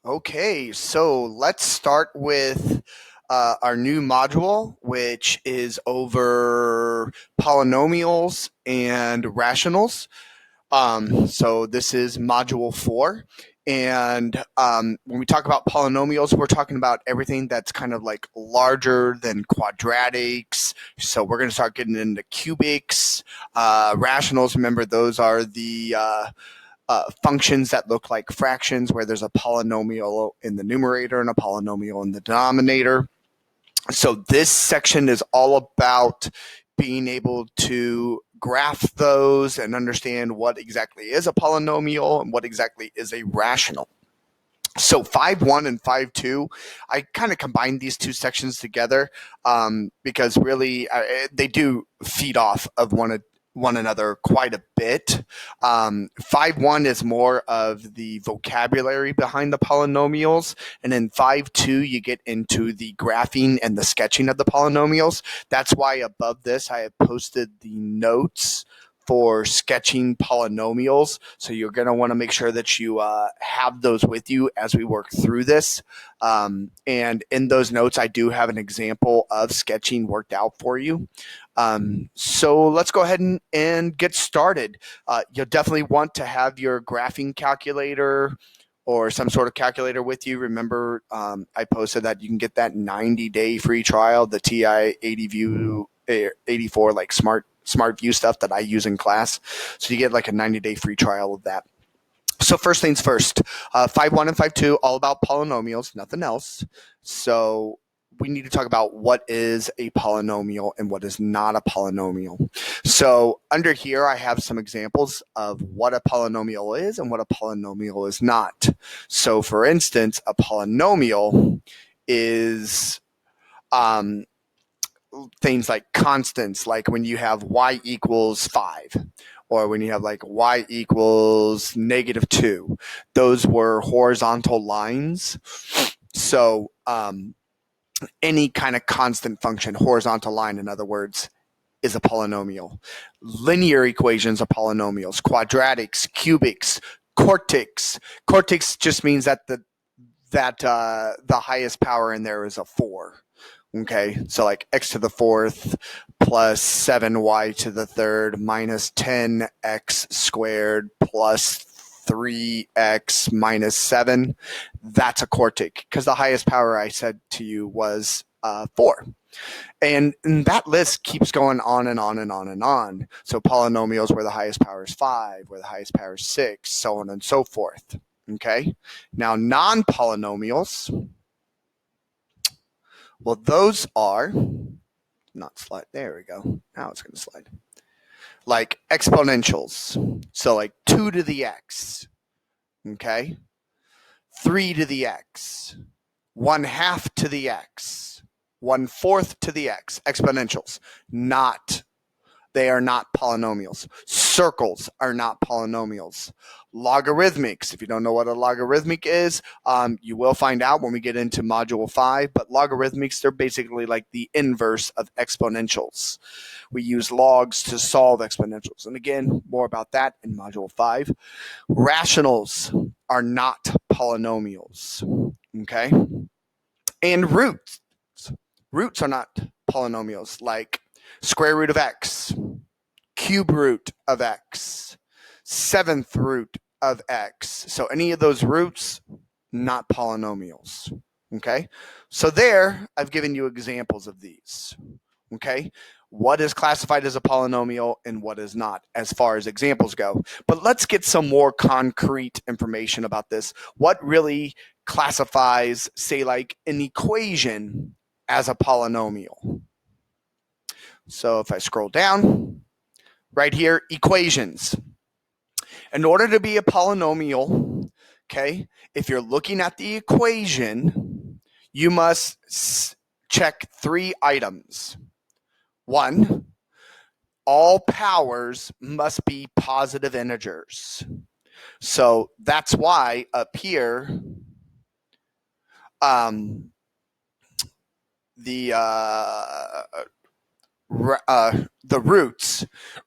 Okay, so let's start with our new module, which is over polynomials and rationals. So this is module 4. And when we talk about polynomials, we're talking about everything that's kind of like larger than quadratics. So we're going to start getting into cubics. Rationals, remember, those are the functions that look like fractions where there's a polynomial in the numerator and a polynomial in the denominator. So this section is all about being able to graph those and understand what exactly is a polynomial and what exactly is a rational. So 5.1 and 5.2, I kind of combined these two sections together because really they do feed off of one another quite a bit. 5.1 is more of the vocabulary behind the polynomials, and in 5.2 you get into the graphing and the sketching of the polynomials. That's why above this I have posted the notes for sketching polynomials. So you're going to want to make sure that you have those with you as we work through this. And in those notes, I do have an example of sketching worked out for you. So let's go ahead and get started. You'll definitely want to have your graphing calculator or some sort of calculator with you. Remember, I posted that you can get that 90-day free trial, the TI 84 like smart view stuff that I use in class. So you get like a 90-day free trial of that. So first things first, 5.1 and 5.2, all about polynomials, nothing else. So we need to talk about what is a polynomial and what is not a polynomial. So under here, I have some examples of what a polynomial is and what a polynomial is not. So for instance, a polynomial is things like constants, like when you have y equals 5, or when you have like y equals -2. Those were horizontal lines. So any kind of constant function, horizontal line, in other words, is a polynomial. Linear equations are polynomials. Quadratics, cubics, quartics. Quartics just means that the highest power in there is a 4. Okay, so like x to the 4th plus 7y to the 3rd minus 10x squared plus 3x minus 7. That's a quartic because the highest power I said to you was 4. And that list keeps going on and on and on and on. So polynomials where the highest power is 5, where the highest power is 6, so on and so forth. Okay, now non-polynomials. Well, those are not slide. There we go. Now it's going to slide. Like exponentials. So like 2 to the x. Okay. 3 to the x. 1/2 to the x. 1/4 to the x. Exponentials. They are not polynomials. Circles are not polynomials. Logarithmics, if you don't know what a logarithmic is, you will find out when we get into module 5, but logarithmics, they're basically like the inverse of exponentials. We use logs to solve exponentials. And again, more about that in module 5. Rationals are not polynomials, okay? And roots. Roots are not polynomials, like square root of x, cube root of x, 7th root of x. So any of those roots, not polynomials. Okay, so there I've given you examples of these. Okay, what is classified as a polynomial and what is not as far as examples go. But let's get some more concrete information about this. What really classifies, say, like an equation as a polynomial? So if I scroll down, right here, equations. In order to be a polynomial, okay, if you're looking at the equation, you must check 3 items. 1, all powers must be positive integers. So that's why up here, the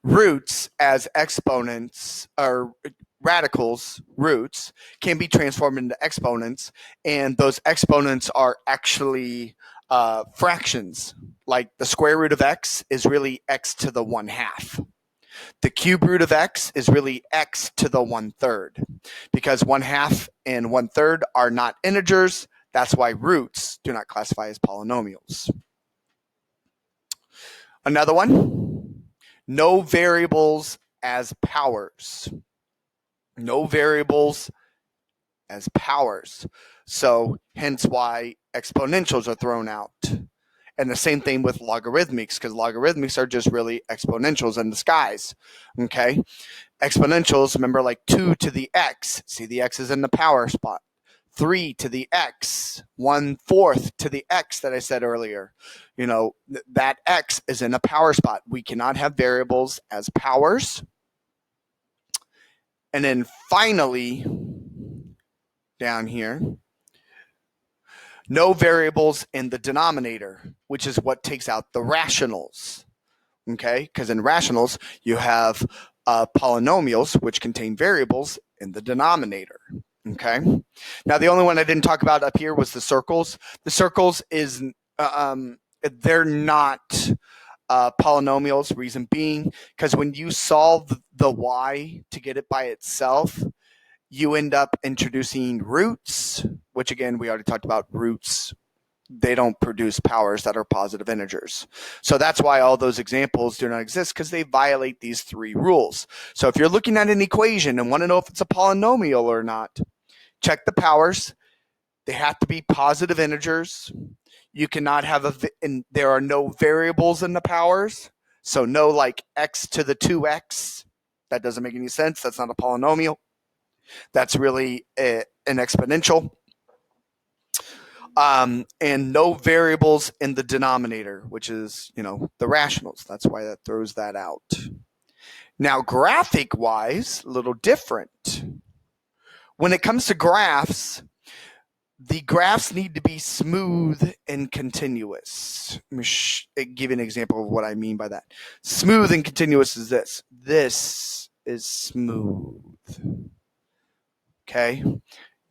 roots as exponents, or radicals, roots, can be transformed into exponents, and those exponents are actually fractions. Like the square root of x is really x to the 1/2. The cube root of x is really x to the 1/3, because 1/2 and 1/3 are not integers. That's why roots do not classify as polynomials. Another one, no variables as powers. No variables as powers. So hence why exponentials are thrown out. And the same thing with logarithmics, because logarithmics are just really exponentials in disguise. Okay? Exponentials, remember, like 2 to the x. See, the x is in the power spot. 3 to the x, 1/4 to the x that I said earlier. You know, that x is in a power spot. We cannot have variables as powers. And then finally, down here, no variables in the denominator, which is what takes out the rationals. Okay, because in rationals, you have polynomials, which contain variables in the denominator. Okay, now the only one I didn't talk about up here was the circles. The circles is, they're not polynomials, reason being, because when you solve the y to get it by itself, you end up introducing roots, which again, we already talked about roots. They don't produce powers that are positive integers. So that's why all those examples do not exist, because they violate these 3 rules. So if you're looking at an equation and want to know if it's a polynomial or not, check the powers. They have to be positive integers. You cannot have and there are no variables in the powers. So no like x to the 2x. That doesn't make any sense. That's not a polynomial. That's really an exponential. And no variables in the denominator, which is, the rationals. That's why that throws that out. Now, graphic-wise, a little different. When it comes to graphs, the graphs need to be smooth and continuous. Let me give you an example of what I mean by that. Smooth and continuous is this. This is smooth. Okay?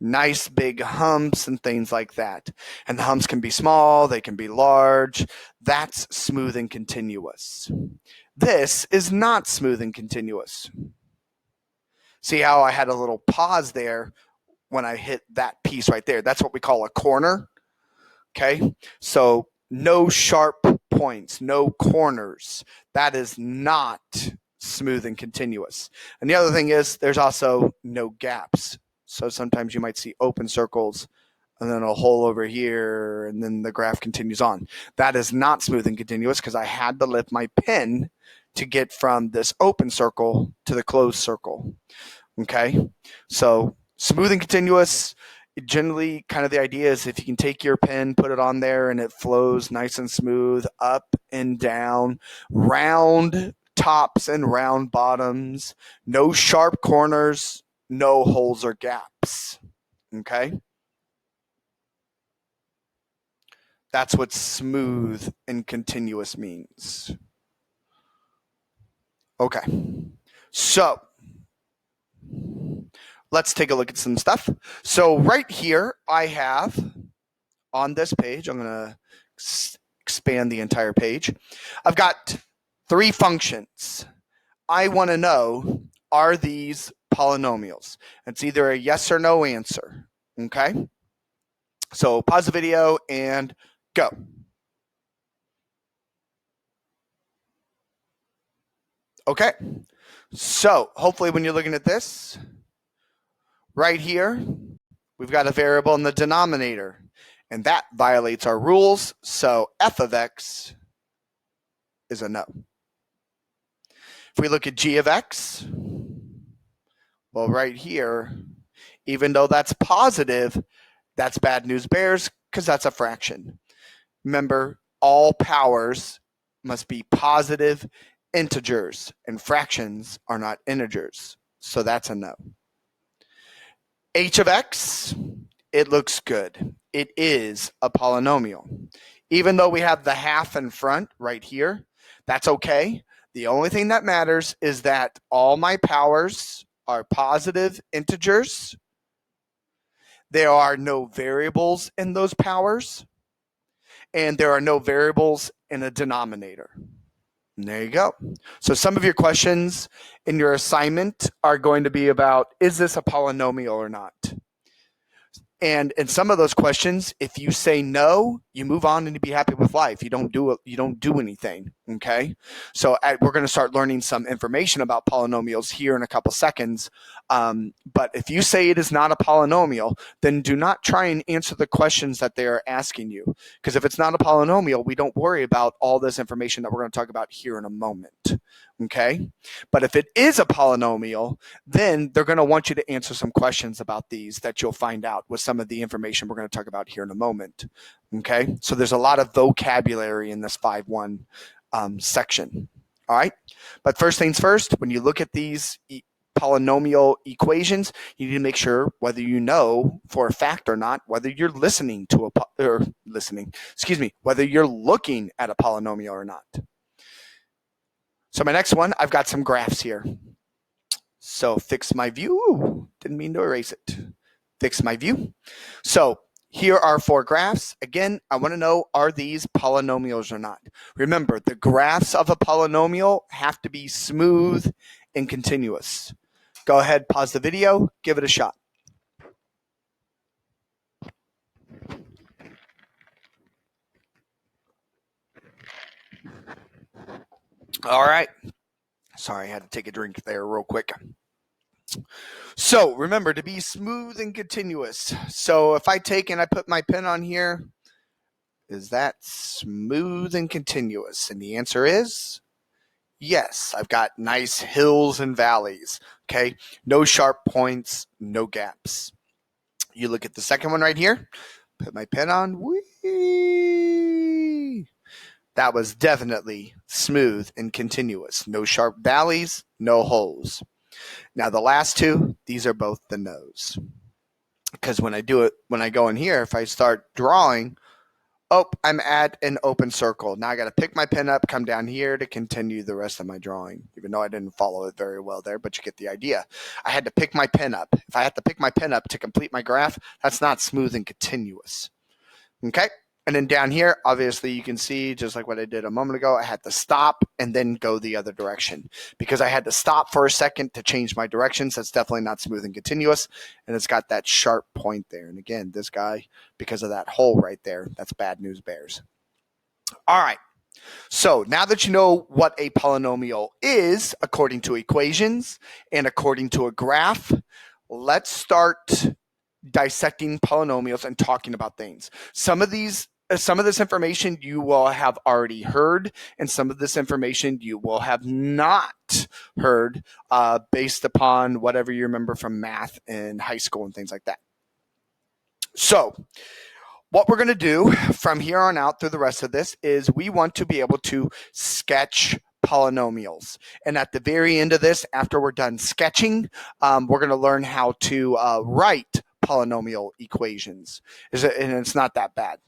Nice big humps and things like that. And the humps can be small, they can be large. That's smooth and continuous. This is not smooth and continuous. See how I had a little pause there when I hit that piece right there? That's what we call a corner. Okay? So no sharp points, no corners. That is not smooth and continuous. And the other thing is there's also no gaps. So sometimes you might see open circles and then a hole over here, and then the graph continues on. That is not smooth and continuous, because I had to lift my pen to get from this open circle to the closed circle. Okay? So smooth and continuous, generally kind of the idea is if you can take your pen, put it on there, and it flows nice and smooth up and down, round tops and round bottoms, no sharp corners, no holes or gaps. Okay? That's what smooth and continuous means. Okay. So let's take a look at some stuff. So right here, I have on this page, I'm going to expand the entire page. I've got 3 functions. I want to know, are these polynomials? It's either a yes or no answer. Okay? So pause the video and go. Okay. So hopefully when you're looking at this, right here, we've got a variable in the denominator, and that violates our rules. So f of x is a no. If we look at g of x, well, right here, even though that's positive, that's bad news bears, because that's a fraction. Remember, all powers must be positive integers, and fractions are not integers. So that's a no. H of x, it looks good. It is a polynomial. Even though we have the half in front right here, that's okay. The only thing that matters is that all my powers are positive integers. There are no variables in those powers. And there are no variables in a denominator. And there you go. So some of your questions in your assignment are going to be about, is this a polynomial or not? And in some of those questions, if you say no, you move on and you be happy with life. You don't do anything. Okay. So we're going to start learning some information about polynomials here in a couple seconds. But if you say it is not a polynomial, then do not try and answer the questions that they are asking you. Because if it's not a polynomial, we don't worry about all this information that we're going to talk about here in a moment. Okay. But if it is a polynomial, then they're going to want you to answer some questions about these that you'll find out with some of the information we're going to talk about here in a moment. Okay, so there's a lot of vocabulary in this 5.1 section. All right, but first things first, when you look at these polynomial equations, you need to make sure whether you know for a fact or not whether you're whether you're looking at a polynomial or not. So my next one, I've got some graphs here. So fix my view. Didn't mean to erase it. Fix my view. So here are 4 graphs. Again, I want to know, are these polynomials or not? Remember, the graphs of a polynomial have to be smooth and continuous. Go ahead, pause the video, give it a shot. All right. Sorry, I had to take a drink there real quick. So remember to be smooth and continuous. So if I take and I put my pen on here, is that smooth and continuous? And the answer is yes. I've got nice hills and valleys. Okay, no sharp points, no gaps. You look at the second one right here. Put my pen on. Whee! That was definitely smooth and continuous. No sharp valleys, no holes. Now the last 2, these are both the no's. Because when I go in here, if I start drawing, I'm at an open circle. Now I got to pick my pen up, come down here to continue the rest of my drawing, even though I didn't follow it very well there, but you get the idea. I had to pick my pen up. If I have to pick my pen up to complete my graph, that's not smooth and continuous. Okay? And then down here, obviously you can see, just like what I did a moment ago, I had to stop and then go the other direction. Because I had to stop for a second to change my directions, that's definitely not smooth and continuous. And it's got that sharp point there. And again, this guy, because of that hole right there, that's bad news bears. All right. So now that you know what a polynomial is, according to equations and according to a graph, let's start dissecting polynomials and talking about things. Some of this information you will have already heard, and some of this information you will have not heard based upon whatever you remember from math in high school and things like that. So what we're going to do from here on out through the rest of this is we want to be able to sketch polynomials. And at the very end of this, after we're done sketching, we're going to learn how to write polynomial equations. And it's not that bad.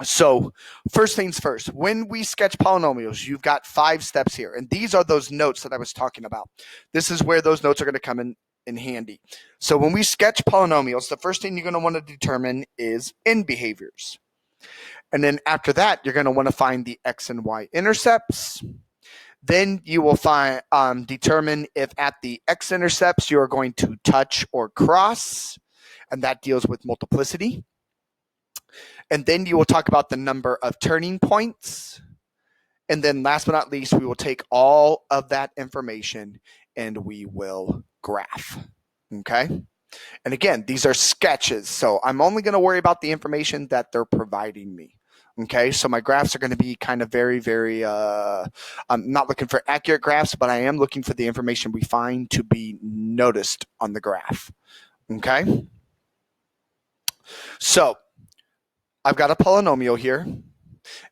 So first things first, when we sketch polynomials, you've got 5 steps here. And these are those notes that I was talking about. This is where those notes are going to come in handy. So when we sketch polynomials, the first thing you're going to want to determine is end behaviors. And then after that, you're going to want to find the x and y intercepts. Then you will determine if at the x-intercepts you're going to touch or cross, and that deals with multiplicity. And then you will talk about the number of turning points. And then last but not least, we will take all of that information and we will graph. Okay? And again, these are sketches, so I'm only going to worry about the information that they're providing me. Okay, so my graphs are going to be kind of very, very, I'm not looking for accurate graphs, but I am looking for the information we find to be noticed on the graph. Okay, so I've got a polynomial here,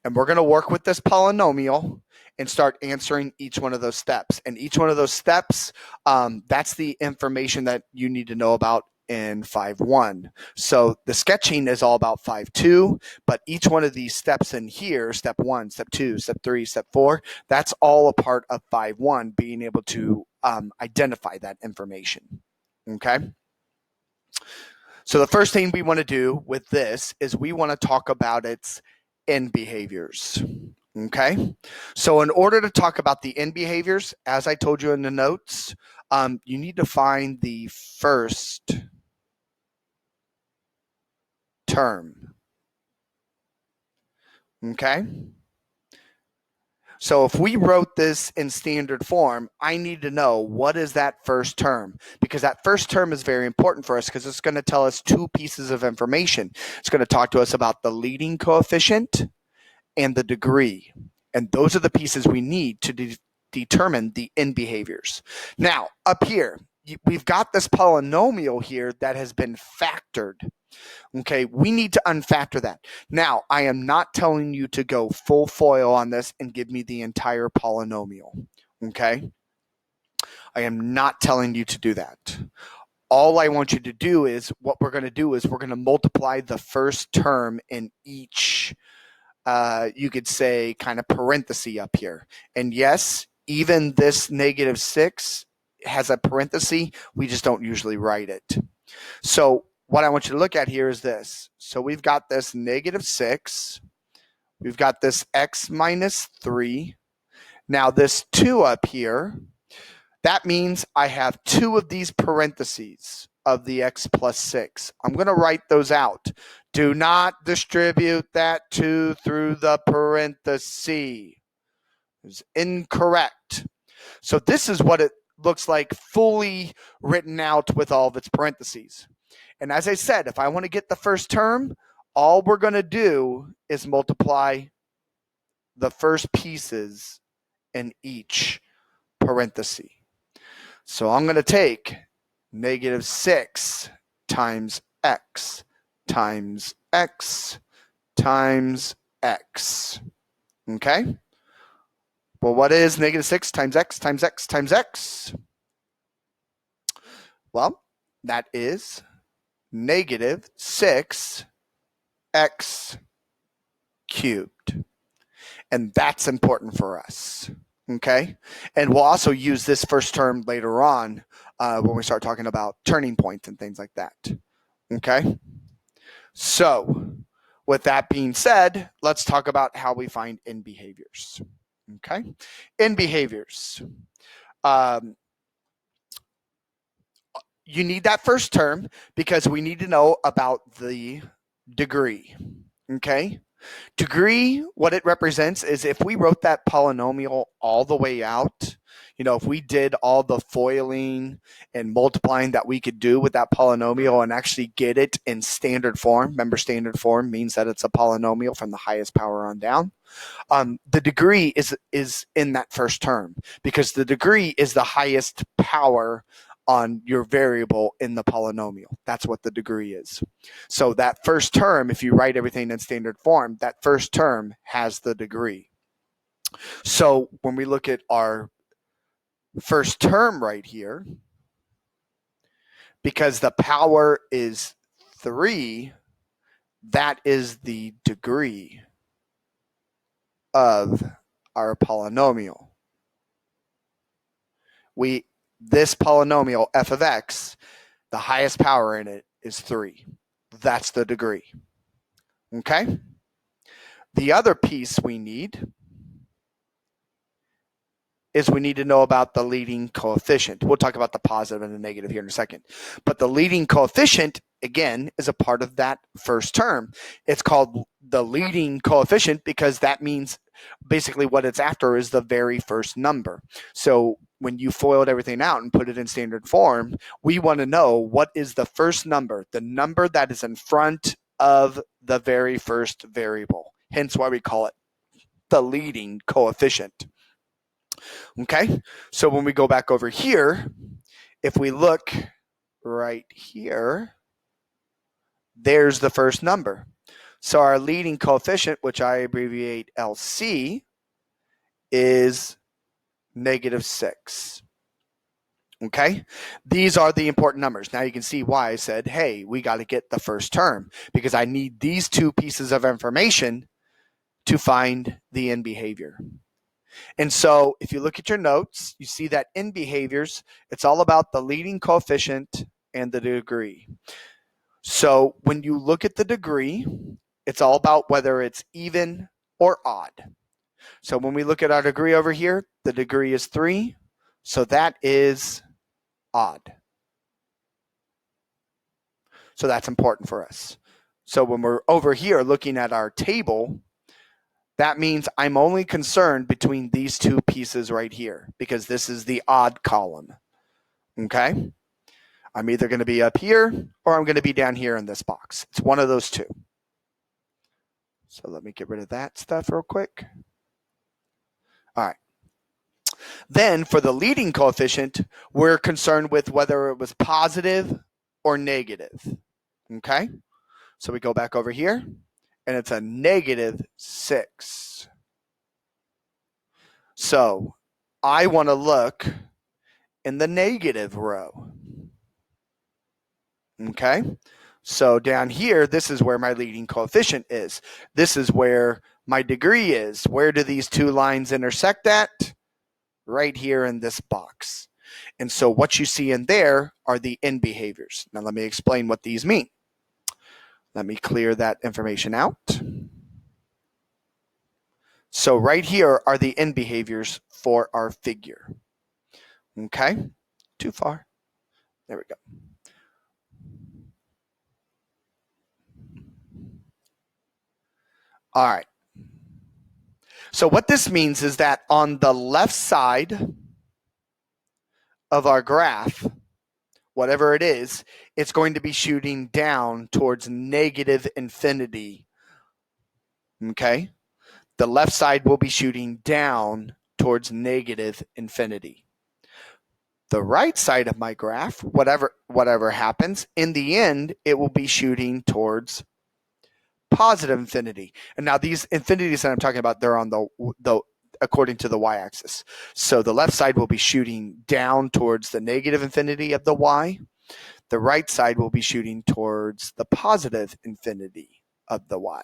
and we're going to work with this polynomial and start answering each one of those steps. And each one of those steps, that's the information that you need to know about in 5-1. So the sketching is all about 5-2, but each one of these steps in here, step 1, step 2, step 3, step 4, that's all a part of 5-1, being able to identify that information. Okay? So the first thing we want to do with this is we want to talk about its end behaviors. Okay? So in order to talk about the end behaviors, as I told you in the notes, you need to find the first term. Okay? So if we wrote this in standard form, I need to know what is that first term, because that first term is very important for us because it's going to tell us two pieces of information. It's going to talk to us about the leading coefficient and the degree. And those are the pieces we need to determine the end behaviors. Now, up here, we've got this polynomial here that has been factored. Okay, we need to unfactor that. Now, I am not telling you to go full foil on this and give me the entire polynomial. Okay, I am not telling you to do that. All I want you to do is, what we're going to do is we're going to multiply the first term in each, you could say, kind of parenthesis up here. And yes, even this -6 has a parenthesis. We just don't usually write it. So what I want you to look at here is this. So we've got this -6. We've got this x minus 3. Now this 2 up here, that means I have 2 of these parentheses of the x plus 6. I'm going to write those out. Do not distribute that 2 through the parenthesis. It's incorrect. So this is what it looks like fully written out with all of its parentheses. And as I said, if I want to get the first term, all we're going to do is multiply the first pieces in each parenthesis. So I'm going to take -6 times x times x times x. Okay? Well, what is -6 times x times x times x? Well, that is -6x cubed. And that's important for us. Okay? And we'll also use this first term later on when we start talking about turning points and things like that. Okay? So, with that being said, let's talk about how we find end behaviors. Okay? End behaviors. You need that first term because we need to know about the degree. Okay? Degree, what it represents is if we wrote that polynomial all the way out, if we did all the foiling and multiplying that we could do with that polynomial and actually get it in standard form, remember standard form means that it's a polynomial from the highest power on down. The degree is in that first term because the degree is the highest power on your variable in the polynomial. That's what the degree is. So that first term, if you write everything in standard form, that first term has the degree. So when we look at our first term right here, because the power is 3, that is the degree of our polynomial. This polynomial, f of x, the highest power in it is 3. That's the degree. Okay? The other piece we need is we need to know about the leading coefficient. We'll talk about the positive and the negative here in a second. But the leading coefficient, again, is a part of that first term. It's called the leading coefficient because that means basically what it's after is the very first number. So when you FOILed everything out and put it in standard form, we want to know what is the first number, the number that is in front of the very first variable. Hence why we call it the leading coefficient. Okay, so when we go back over here, if we look right here, there's the first number. So our leading coefficient, which I abbreviate LC, is -6. Okay, these are the important numbers. Now you can see why I said, hey, we got to get the first term, because I need these two pieces of information to find the end behavior. And so if you look at your notes, you see that in behaviors, it's all about the leading coefficient and the degree. So when you look at the degree, it's all about whether it's even or odd. So when we look at our degree over here, the degree is 3. So that is odd. So that's important for us. So when we're over here looking at our table, that means I'm only concerned between these two pieces right here, because this is the odd column. Okay? I'm either going to be up here or I'm going to be down here in this box. It's one of those two. So let me get rid of that stuff real quick. All right. Then for the leading coefficient, we're concerned with whether it was positive or negative. Okay? So we go back over here, and it's a -6. So I want to look in the negative row. Okay? So down here, this is where my leading coefficient is. This is where my degree is. Where do these two lines intersect at? Right here in this box. And so what you see in there are the end behaviors. Now let me explain what these mean. Let me clear that information out. So right here are the end behaviors for our figure. Okay? Too far. There we go. All right. So what this means is that on the left side of our graph, whatever it is, it's going to be shooting down towards negative infinity. Okay? The left side will be shooting down towards negative infinity. The right side of my graph, whatever happens, in the end, it will be shooting towards positive infinity. And now these infinities that I'm talking about, they're on the according to the y-axis. So the left side will be shooting down towards the negative infinity of the y. The right side will be shooting towards the positive infinity of the y.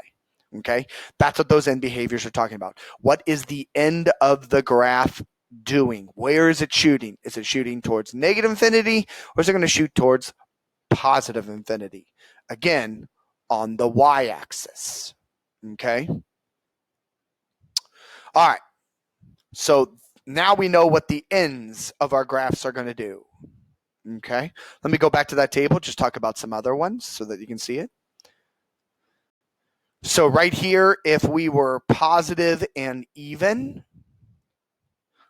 Okay, that's what those end behaviors are talking about. What is the end of the graph doing? Where is it shooting? Is it shooting towards negative infinity, or is it going to shoot towards positive infinity? Again, on the y-axis. Okay. All right. So now we know what the ends of our graphs are going to do. Okay. Let me go back to that table, just talk about some other ones so that you can see it. So right here, if we were positive and even,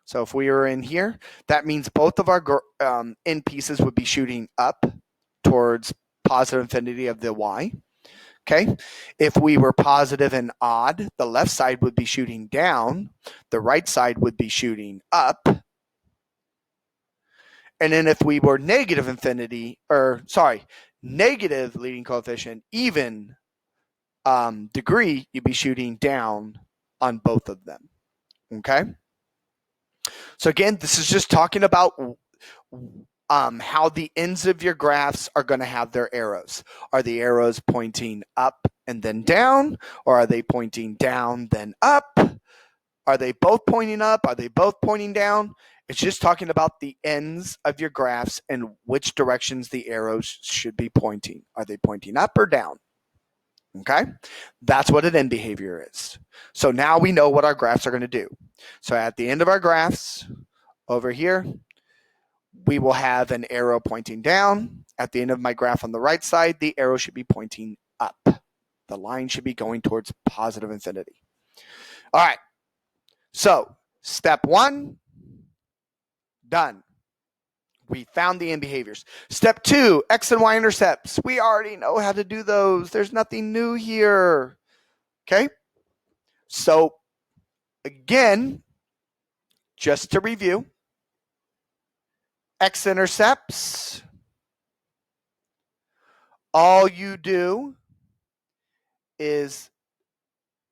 so if we were in here, that means both of our end pieces would be shooting up towards positive infinity of the y. Okay. If we were positive and odd, the left side would be shooting down, the right side would be shooting up. And then if we were negative infinity, negative leading coefficient, even degree, you'd be shooting down on both of them. Okay. So again, this is just talking about how the ends of your graphs are going to have their arrows. Are the arrows pointing up and then down, or are they pointing down then up? Are they both pointing up? Are they both pointing down? It's just talking about the ends of your graphs and which directions the arrows should be pointing. Are they pointing up or down? Okay, that's what an end behavior is. So now we know what our graphs are going to do. So at the end of our graphs, over here, we will have an arrow pointing down. At the end of my graph on the right side, the arrow should be pointing up. The line should be going towards positive infinity. All right, so step 1, done. We found the end behaviors. Step 2, x and y intercepts. We already know how to do those. There's nothing new here. Okay? So, again, just to review, x-intercepts, all you do is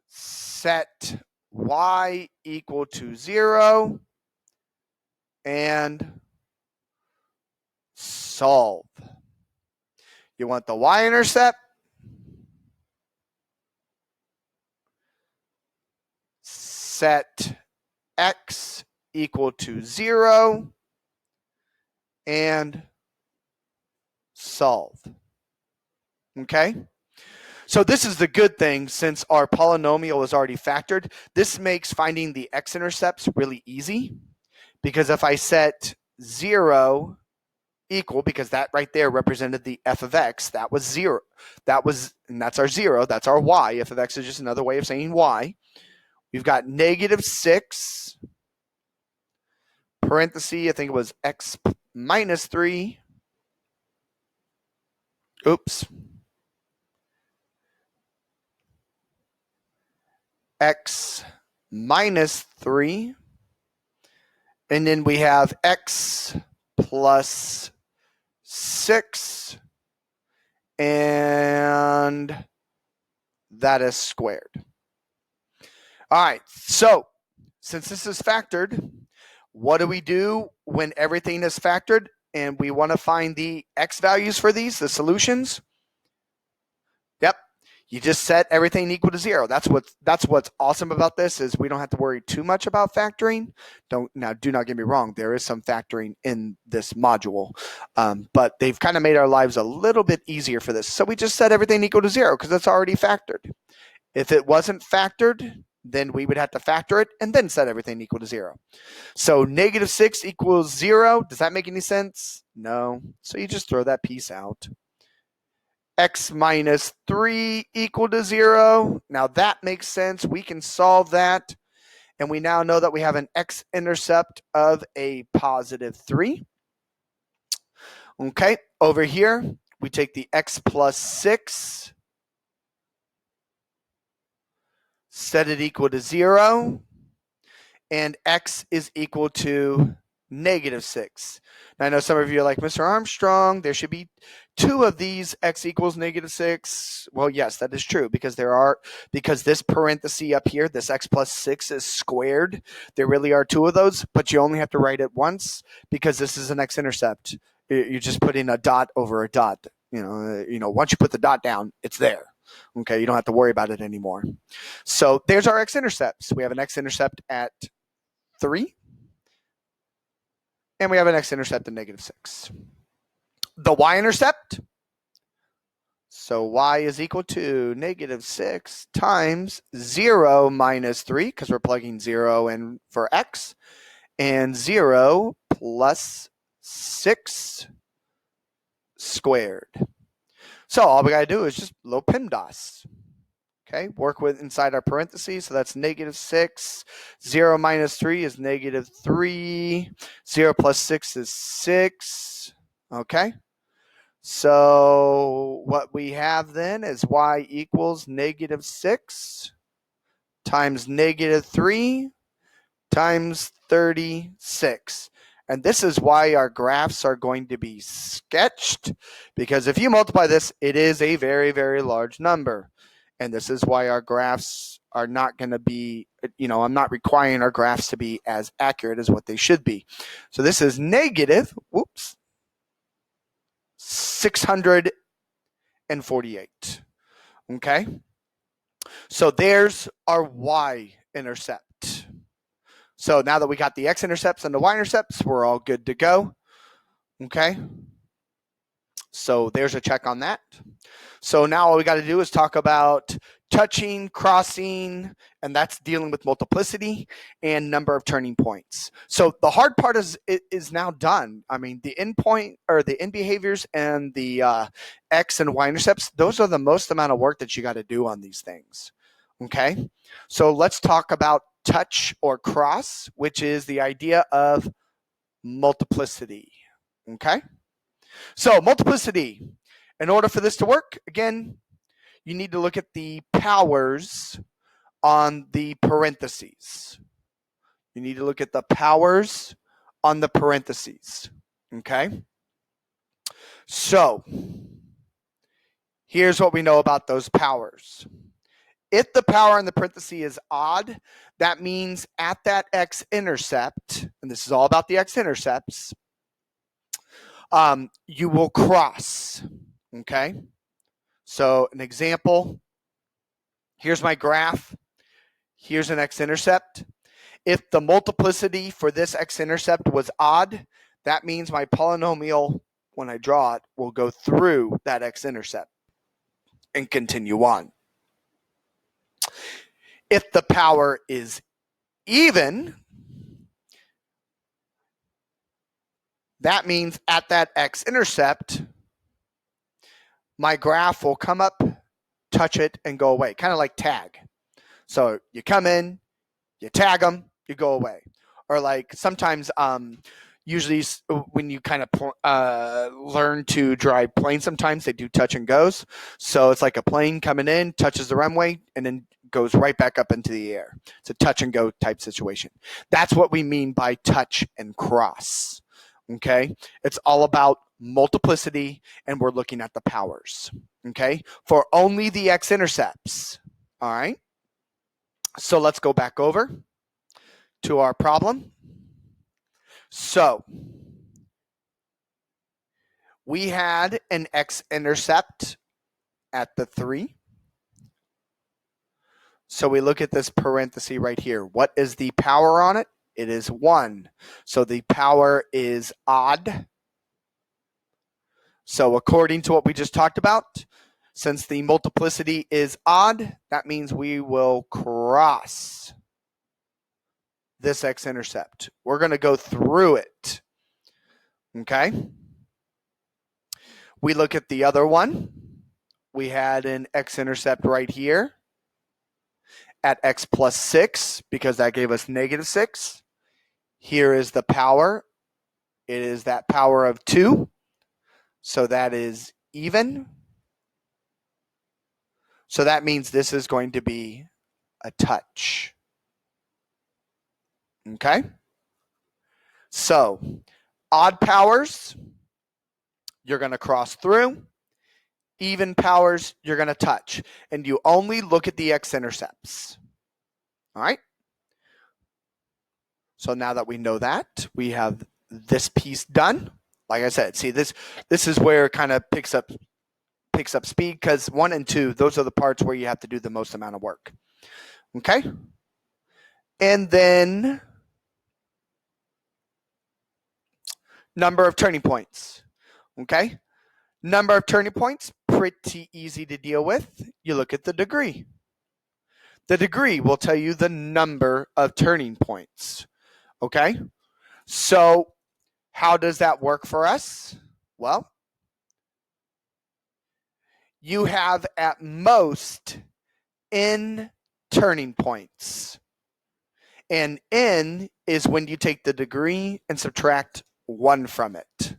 set y equal to 0 and solve. You want the y-intercept, set x equal to 0, and solve. Okay? So this is the good thing, since our polynomial is already factored. This makes finding the x-intercepts really easy, because if I set 0 equal, because that right there represented the f of x, that was 0. And that's our 0, that's our y. F of x is just another way of saying y. We've got -6, parenthesis, I think it was x minus 3. Oops. X minus 3. And then we have x plus 6. And that is squared. All right, so since this is factored, what do we do when everything is factored and we want to find the x values for these, the solutions? Yep, you just set everything equal to 0. That's what's awesome about this, is we don't have to worry too much about factoring. Do not get me wrong, there is some factoring in this module, but they've kind of made our lives a little bit easier for this. So we just set everything equal to 0 because it's already factored. If it wasn't factored, then we would have to factor it and then set everything equal to 0. So -6 equals 0. Does that make any sense? No. So you just throw that piece out. X minus 3 equal to 0. Now that makes sense. We can solve that. And we now know that we have an x-intercept of a positive 3. Okay, over here, we take the x plus 6, set it equal to 0, and x is equal to -6. Now, I know some of you are like, Mr. Armstrong, there should be 2 of these, x equals -6. Well, yes, that is true, because this parenthesis up here, this x plus 6 is squared. There really are 2 of those, but you only have to write it once because this is an x-intercept. You're just putting a dot over a dot. Once you put the dot down, it's there. Okay, you don't have to worry about it anymore. So there's our x-intercepts. We have an x-intercept at 3, and we have an x-intercept at -6. The y-intercept, so y is equal to -6 times 0 minus 3, because we're plugging 0 in for x, and 0 plus 6 squared. So all we got to do is just little PEMDAS. Okay, work with inside our parentheses. So that's -6. 0 minus 3 is -3. 0 plus 6 is 6. Okay. So what we have then is y equals -6 times -3 times 36. And this is why our graphs are going to be sketched, because if you multiply this, it is a very, very large number. And this is why our graphs are not going to be, I'm not requiring our graphs to be as accurate as what they should be. So this is -648. Okay? So there's our y-intercept. So now that we got the x-intercepts and the y-intercepts, we're all good to go. Okay? So there's a check on that. So now all we got to do is talk about touching, crossing, and that's dealing with multiplicity and number of turning points. So the hard part is now done. I mean, the endpoint or the end behaviors and the x and y-intercepts, those are the most amount of work that you got to do on these things. Okay? So let's talk about touch or cross, which is the idea of multiplicity. Okay? So multiplicity, in order for this to work, again, you need to look at the powers on the parentheses. You need to look at the powers on the parentheses. Okay? So here's what we know about those powers. If the power in the parenthesis is odd, that means at that x-intercept, and this is all about the x-intercepts, you will cross, okay? So an example, here's my graph. Here's an x-intercept. If the multiplicity for this x-intercept was odd, that means my polynomial, when I draw it, will go through that x-intercept and continue on. If the power is even, that means at that x-intercept, my graph will come up, touch it, and go away, kind of like tag. So you come in, you tag them, you go away. Or like sometimes, usually when you kind of learn to drive planes, sometimes they do touch and goes. So it's like a plane coming in, touches the runway, and then goes right back up into the air. It's a touch and go type situation. That's what we mean by touch and cross. Okay? It's all about multiplicity, and we're looking at the powers. Okay? For only the x-intercepts. All right? So let's go back over to our problem. So we had an x-intercept at the 3. So we look at this parenthesis right here. What is the power on it? It is 1. So the power is odd. So according to what we just talked about, since the multiplicity is odd, that means we will cross this x-intercept. We're going to go through it. Okay? We look at the other one. We had an x-intercept right here at x plus 6 because that gave us negative 6. Here is the power. It is that power of 2. So that is even. So that means this is going to be a touch. Okay? So odd powers, you're going to cross through. Even powers, you're going to touch. And you only look at the x-intercepts. All right? So now that we know that, we have this piece done. Like I said, see, this is where it kind of picks up speed because 1 and 2, those are the parts where you have to do the most amount of work. Okay? And then number of turning points. Okay? Number of turning points, pretty easy to deal with. You look at the degree. The degree will tell you the number of turning points. Okay? So how does that work for us? Well, you have at most n turning points. And n is when you take the degree and subtract 1 from it.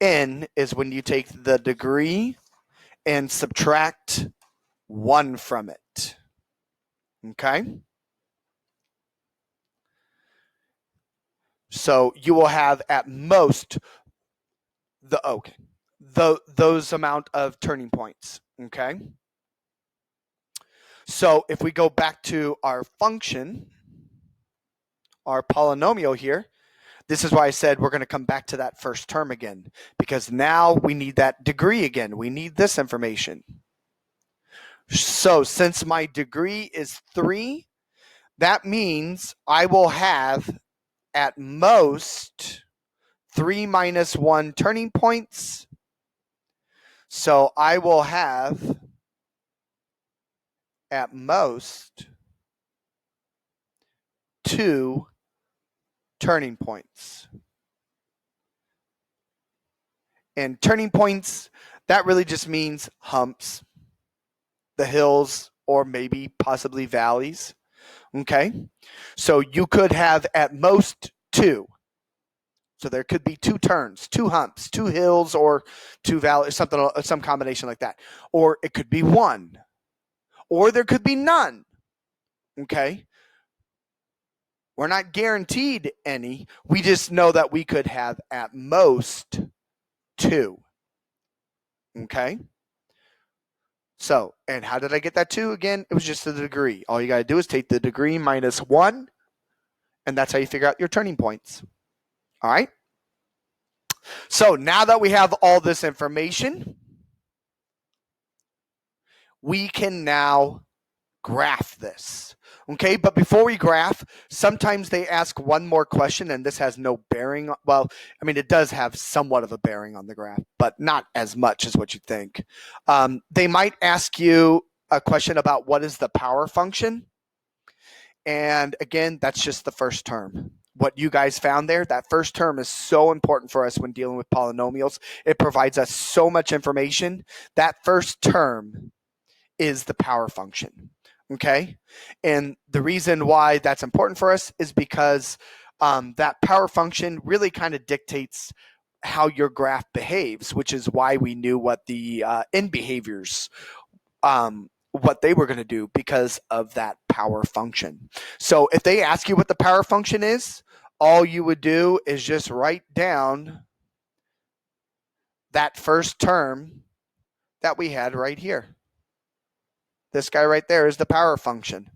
N is when you take the degree and subtract 1 from it. Okay? So you will have at most those amount of turning points. Okay? So if we go back to our function, our polynomial here, this is why I said we're going to come back to that first term again, because now we need that degree again. We need this information. So since my degree is 3, that means I will have at most 3 minus 1 turning points. So I will have at most 2 turning points. And turning points, that really just means humps, the hills, or maybe possibly valleys. Okay? So you could have at most 2. So there could be 2 turns, 2 humps, 2 hills, or 2 valleys, some combination like that. Or it could be 1. Or there could be none. Okay? We're not guaranteed any. We just know that we could have at most 2. Okay? So, and how did I get that 2? Again, it was just the degree. All you got to do is take the degree minus 1, and that's how you figure out your turning points. All right? So now that we have all this information, we can now graph this. Okay, but before we graph, sometimes they ask one more question, and this has no bearing. Well, I mean, it does have somewhat of a bearing on the graph, but not as much as what you think. They might ask you a question about what is the power function. And again, that's just the first term. What you guys found there, that first term is so important for us when dealing with polynomials. It provides us so much information. That first term is the power function. Okay? And the reason why that's important for us is because that power function really kind of dictates how your graph behaves, which is why we knew what the end behaviors what they were going to do because of that power function. So if they ask you what the power function is, all you would do is just write down that first term that we had right here. This guy right there is the power function.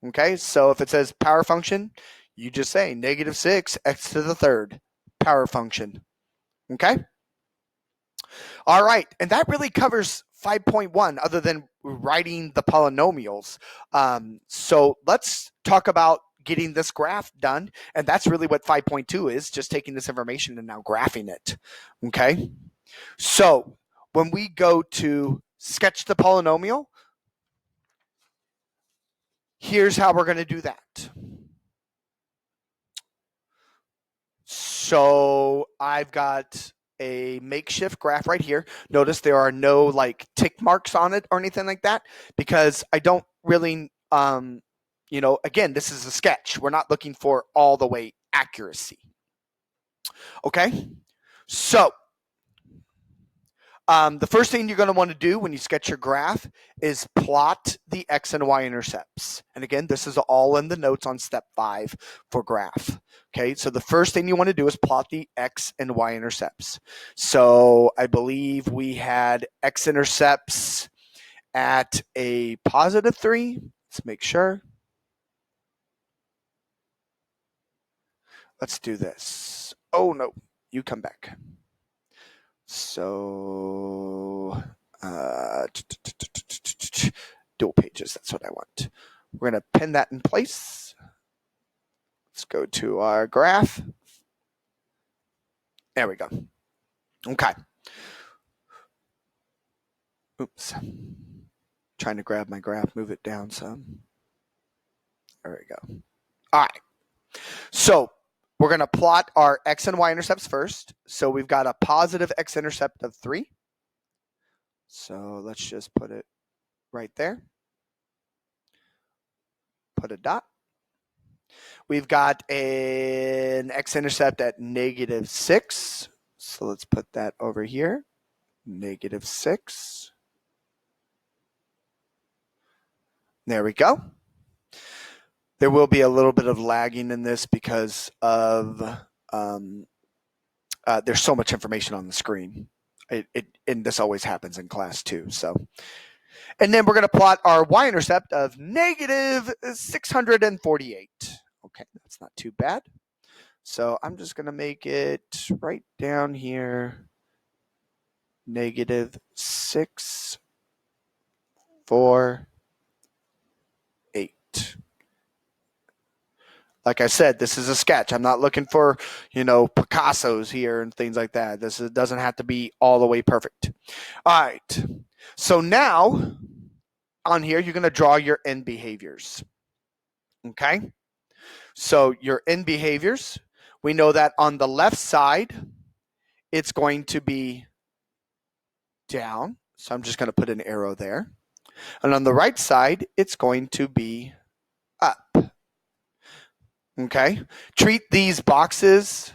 Okay, so if it says power function, you just say -6 x to the third power function. Okay? All right, and that really covers 5.1 other than writing the polynomials. So let's talk about getting this graph done, and that's really what 5.2 is, just taking this information and now graphing it. Okay? So when we go to sketch the polynomial, here's how we're going to do that. So I've got a makeshift graph right here. Notice there are no like tick marks on it or anything like that because I don't really, again, this is a sketch. We're not looking for all the way accuracy. Okay, so the first thing you're going to want to do when you sketch your graph is plot the x and y intercepts. And again, this is all in the notes on step 5 for graph. Okay, so the first thing you want to do is plot the x and y intercepts. So I believe we had x intercepts at a +3. Let's make sure. Let's do this. Oh no, you come back. So dual pages, that's what I want. We're going to pin that in place. Let's go to our graph. There we go. Okay. Oops. Trying to grab my graph, move it down some. There we go. All right. So we're going to plot our x and y intercepts first. So we've got a positive x-intercept of 3. So let's just put it right there. Put a dot. We've got an x-intercept at -6. So let's put that over here. -6. There we go. There will be a little bit of lagging in this because of there's so much information on the screen. And this always happens in class too. So, and then we're going to plot our y-intercept of -648. Okay, that's not too bad. So I'm just going to make it right down here. -6, 4, 8. Like I said, this is a sketch. I'm not looking for, Picasso's here and things like that. This doesn't have to be all the way perfect. All right. So now on here, you're going to draw your end behaviors. Okay. So your end behaviors, we know that on the left side, it's going to be down. So I'm just going to put an arrow there. And on the right side, it's going to be up. Okay, treat these boxes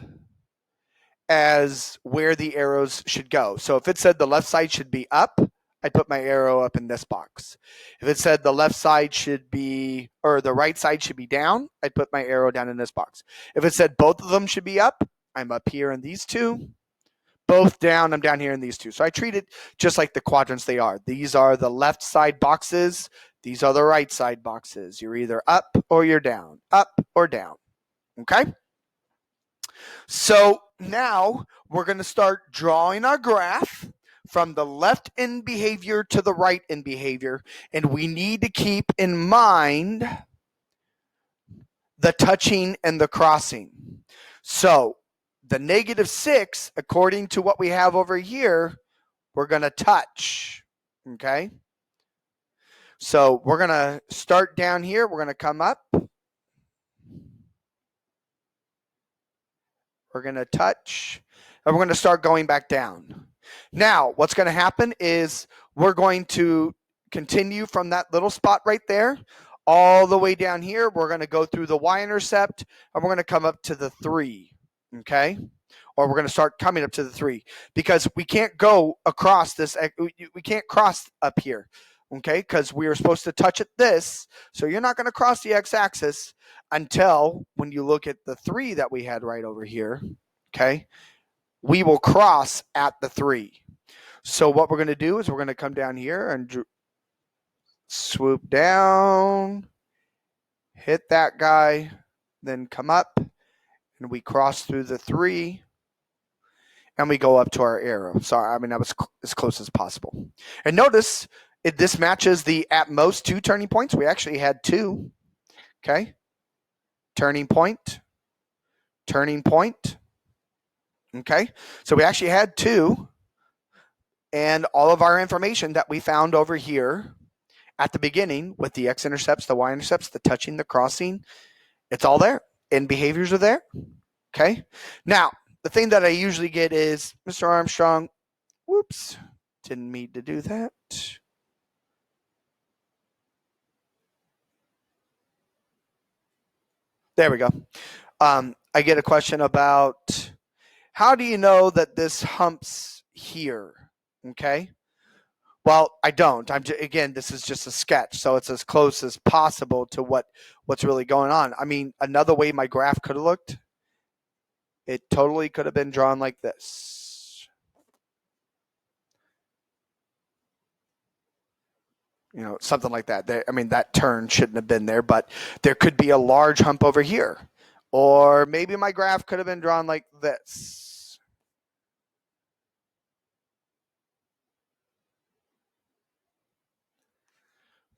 as where the arrows should go. So if it said the left side should be up, I'd put my arrow up in this box. If it said the left side should be, or the right side should be down, I'd put my arrow down in this box. If it said both of them should be up, I'm up here in these two. Both down, I'm down here in these two. So I treat it just like the quadrants they are. These are the left side boxes. These are the right side boxes. You're either up or you're down, up or down. Okay? So now we're going to start drawing our graph from the left in behavior to the right in behavior. And we need to keep in mind the touching and the crossing. So the -6, according to what we have over here, we're going to touch. Okay. So we're going to start down here. We're going to come up. We're going to touch. And we're going to start going back down. Now, what's going to happen is we're going to continue from that little spot right there all the way down here. We're going to go through the y-intercept, and we're going to come up to the 3, okay? Or we're going to start coming up to the 3 because we can't go across this. We can't cross up here, okay? Because we were supposed to touch at this, so you're not going to cross the x-axis until when you look at the 3 that we had right over here, okay? We will cross at the 3. So what we're going to do is we're going to come down here and swoop down, hit that guy, then come up, and we cross through the 3, and we go up to our arrow. Sorry, I mean, that was as close as possible. And notice, this matches the at most 2 turning points. We actually had 2, okay? Turning point, okay? So we actually had 2. And all of our information that we found over here at the beginning with the x-intercepts, the y-intercepts, the touching, the crossing, it's all there. And behaviors are there. Okay. Now, the thing that I usually get is, Mr. Armstrong, whoops, didn't mean to do that. There we go. I get a question about how do you know that this humps here? Okay. Well, I don't. Again, this is just a sketch, so it's as close as possible to what's really going on. I mean, another way my graph could have looked, it totally could have been drawn like this. You know, something like that. I mean, that turn shouldn't have been there, but there could be a large hump over here. Or maybe my graph could have been drawn like this.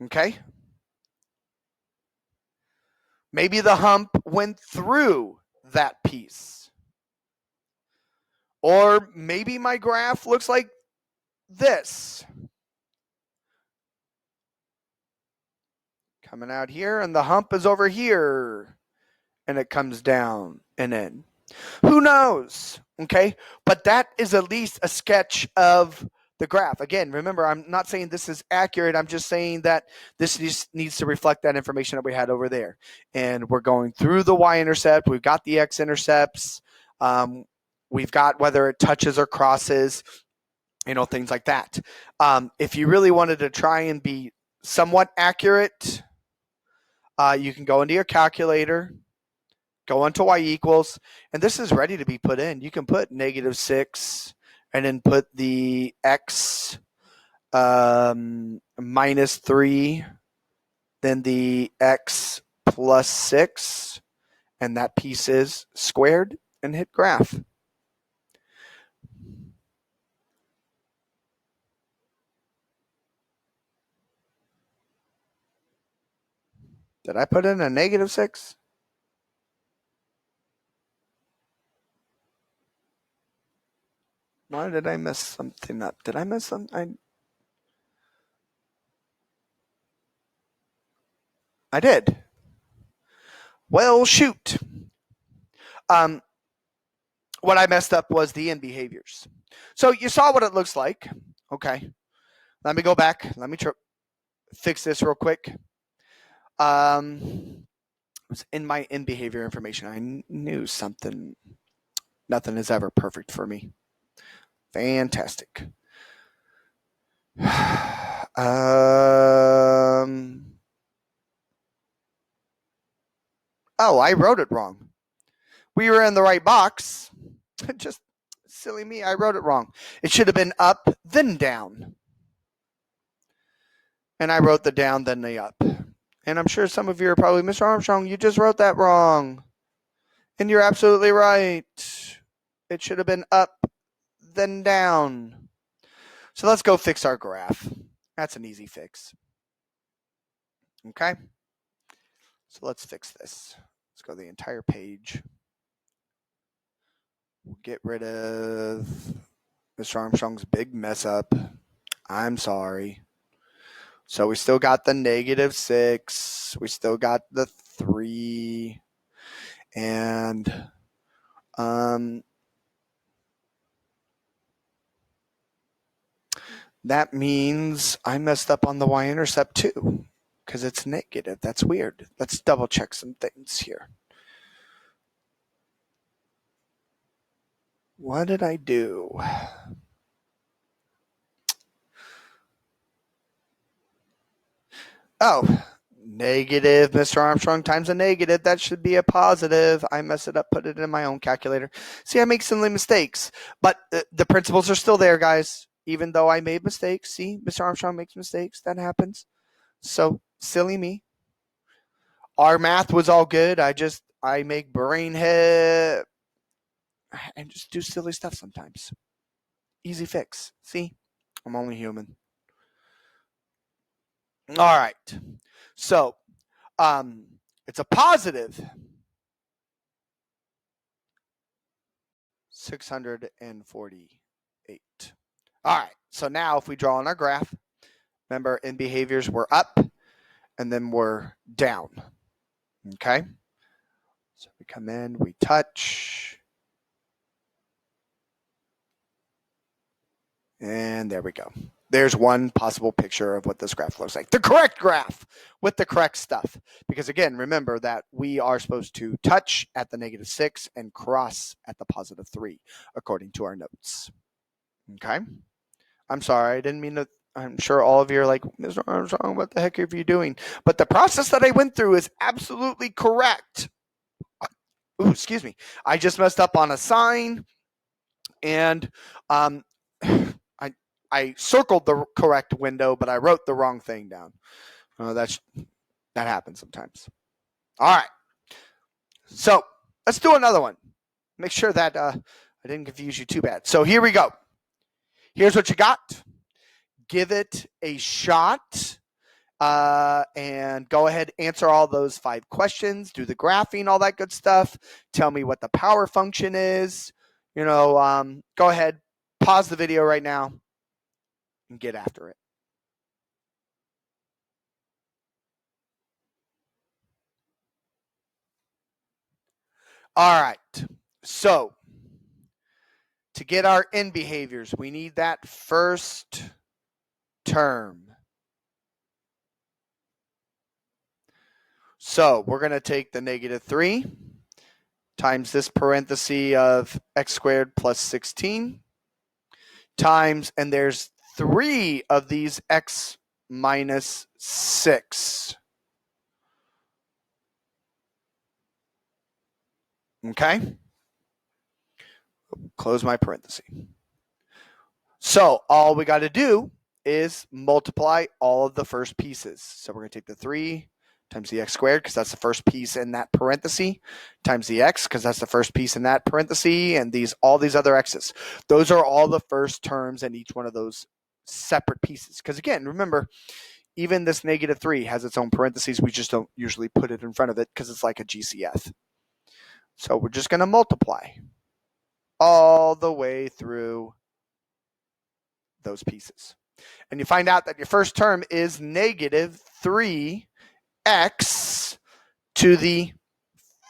Okay? Maybe the hump went through that piece. Or maybe my graph looks like this. Coming out here, and the hump is over here. And it comes down and in. Who knows? Okay? But that is at least a sketch of the graph. Again, remember, I'm not saying this is accurate. I'm just saying that this needs to reflect that information that we had over there. And we're going through the y-intercept. We've got the x-intercepts. We've got whether it touches or crosses, you know, things like that. If you really wanted to try and be somewhat accurate, you can go into your calculator, go into y equals, and this is ready to be put in. You can put -6 and then put the x -3, then the x plus 6, and that piece is squared, and hit graph. Did I put in a -6? Why did I mess something up? Did I mess something? I did. Well, shoot. What I messed up was the end behaviors. So you saw what it looks like. Okay. Let me go back. Let me fix this real quick. It was in my end behavior information. I knew something. Nothing is ever perfect for me. Fantastic. Oh, I wrote it wrong. We were in the right box. Just silly me. I wrote it wrong. It should have been up, then down. And I wrote the down, then the up. And I'm sure some of you are probably, Mr. Armstrong, you just wrote that wrong. And you're absolutely right. It should have been up, then down. So let's go fix our graph. That's an easy fix. Okay? So let's fix this. Let's go the entire page. We'll get rid of Mr. Armstrong's big mess up. I'm sorry. So we still got the -6. We still got the 3. And that means I messed up on the y-intercept too, because it's negative. That's weird. Let's double check some things here. What did I do? Oh, negative, Mr. Armstrong times a negative. That should be a positive. I messed it up, put it in my own calculator. See, I make silly mistakes, but the principles are still there, guys. Even though I made mistakes, see, Mr. Armstrong makes mistakes. That happens. So, silly me. Our math was all good. I make brain head and just do silly stuff sometimes. Easy fix. See, I'm only human. All right. So, it's a positive 648. All right. So now if we draw on our graph, remember in behaviors we're up and then we're down. Okay. So we come in, we touch. And there we go. There's one possible picture of what this graph looks like. The correct graph with the correct stuff. Because again, remember that we are supposed to touch at the -6 and cross at the +3, according to our notes. Okay? I'm sorry, I didn't mean to. I'm sure all of you are like, Mr. Armstrong, what the heck are you doing? But the process that I went through is absolutely correct. Ooh, excuse me. I just messed up on a sign, and I circled the correct window, but I wrote the wrong thing down. That happens sometimes. All right. So let's do another one. Make sure that I didn't confuse you too bad. So here we go. Here's what you got. Give it a shot. And go ahead, answer all those 5 questions, do the graphing, all that good stuff. Tell me what the power function is. Go ahead, pause the video right now and get after it. All right. So to get our end behaviors, we need that first term. So we're going to take the -3 times this parenthesis of x squared plus 16 times, and there's 3 of these x minus 6. Okay? Close my parenthesis. So all we got to do is multiply all of the first pieces. So we're going to take the 3 times the x squared, because that's the first piece in that parenthesis, times the x, because that's the first piece in that parenthesis, and all these other x's. Those are all the first terms in each one of those separate pieces. Because again, remember, even this -3 has its own parentheses. We just don't usually put it in front of it because it's like a GCF. So we're just going to multiply all the way through those pieces. And you find out that your first term is -3x to the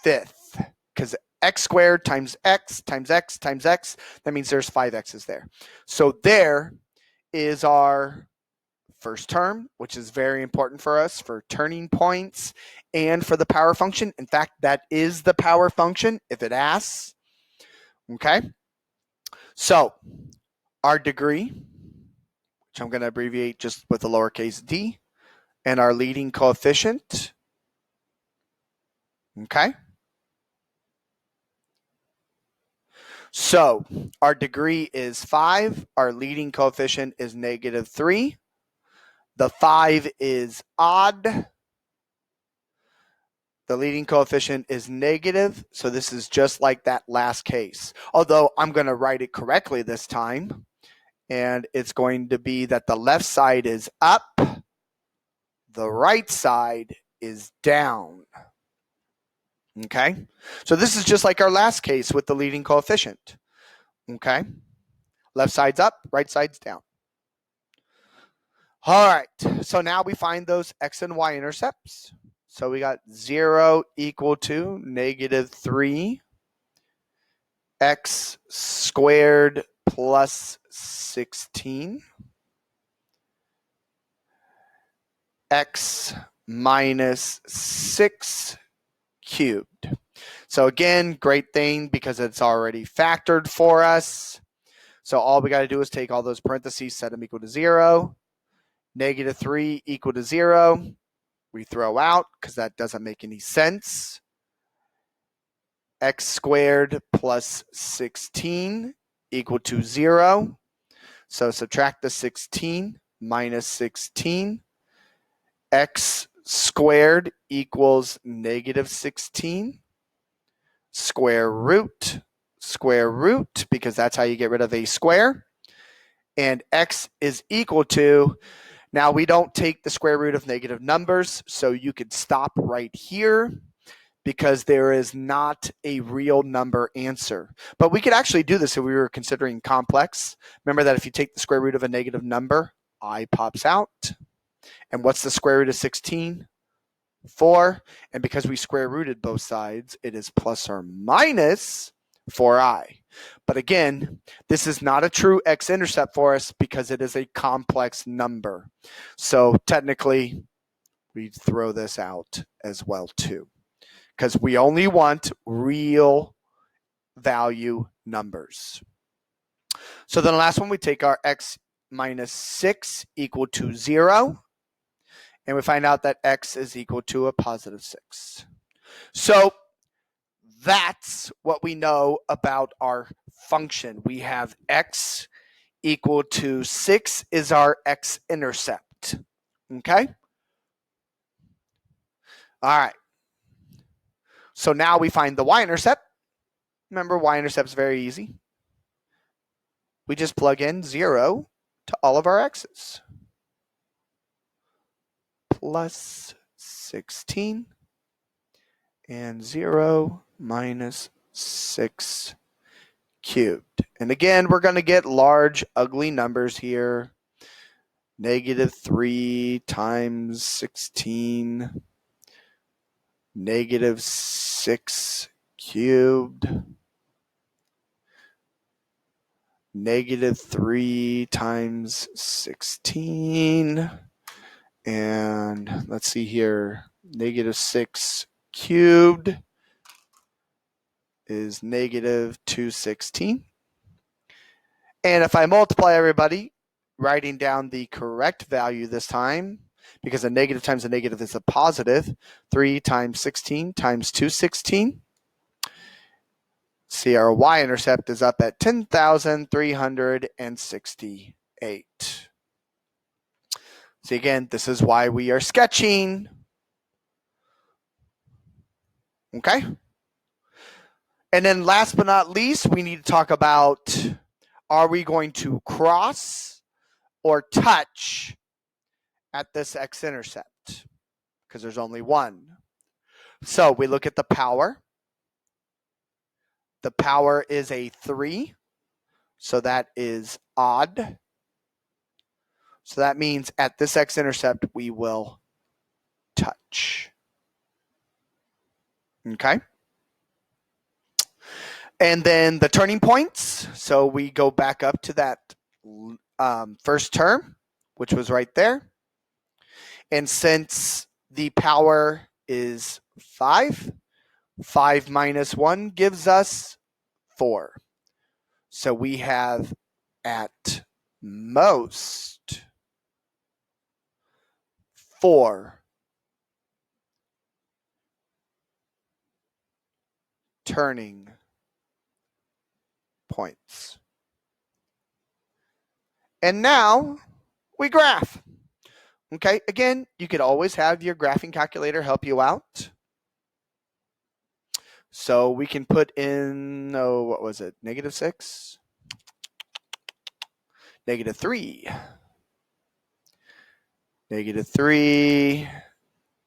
5th, because x squared times x times x times x, that means there's 5 x's there. So there is our first term, which is very important for us for turning points and for the power function. In fact, that is the power function if it asks. Okay? So our degree, which I'm going to abbreviate just with a lowercase d, and our leading coefficient. Okay? So our degree is 5. Our leading coefficient is -3. The 5 is odd. The leading coefficient is negative, so this is just like that last case. Although I'm going to write it correctly this time, and it's going to be that the left side is up, the right side is down. Okay, so this is just like our last case with the leading coefficient. Okay, left side's up, right side's down. All right, so now we find those x and y intercepts. So we got 0 equal to negative 3 x squared plus 16 x minus 6 cubed. So again, great thing because it's already factored for us. So all we got to do is take all those parentheses, set them equal to 0. Negative 3 equal to 0. We throw out because that doesn't make any sense. X squared plus 16 equal to 0. So subtract the 16 minus 16. X squared equals negative 16. Square root, because that's how you get rid of a square. And x is equal to, now we don't take the square root of negative numbers, so you could stop right here because there is not a real number answer. But we could actually do this if we were considering complex. Remember that if you take the square root of a negative number, I pops out. And what's the square root of 16? 4. And because we square rooted both sides, it is plus or minus 4i. But again, this is not a true x-intercept for us because it is a complex number. So technically, we throw this out as well too, because we only want real value numbers. So then the last one, we take our x minus 6 equal to 0, and we find out that x is equal to a positive 6. So that's what we know about our function. We have x equal to 6 is our x-intercept. Okay? All right. So now we find the y-intercept. Remember, y-intercept is very easy. We just plug in 0 to all of our x's. Plus 16 and 0 minus 6 cubed. And again, we're going to get large, ugly numbers here. Negative 3 times 16, negative 6 cubed, negative 3 times 16, and let's see here, negative 6 cubed is negative 216. And if I multiply everybody, writing down the correct value this time, because a negative times a negative is a positive, 3 times 16 times 216. See, our y-intercept is up at 10,368. See, again, this is why we are sketching. Okay? And then last but not least, we need to talk about, are we going to cross or touch at this x-intercept? Because there's only one. So we look at the power. The power is a 3, so that is odd. So that means at this x-intercept, we will touch. Okay? And then the turning points. So we go back up to that first term, which was right there. And since the power is 5, 5 minus 1 gives us 4. So we have at most 4 turning points. And now we graph. Okay, again, you could always have your graphing calculator help you out. So we can put in, what was it? -6? -3. -3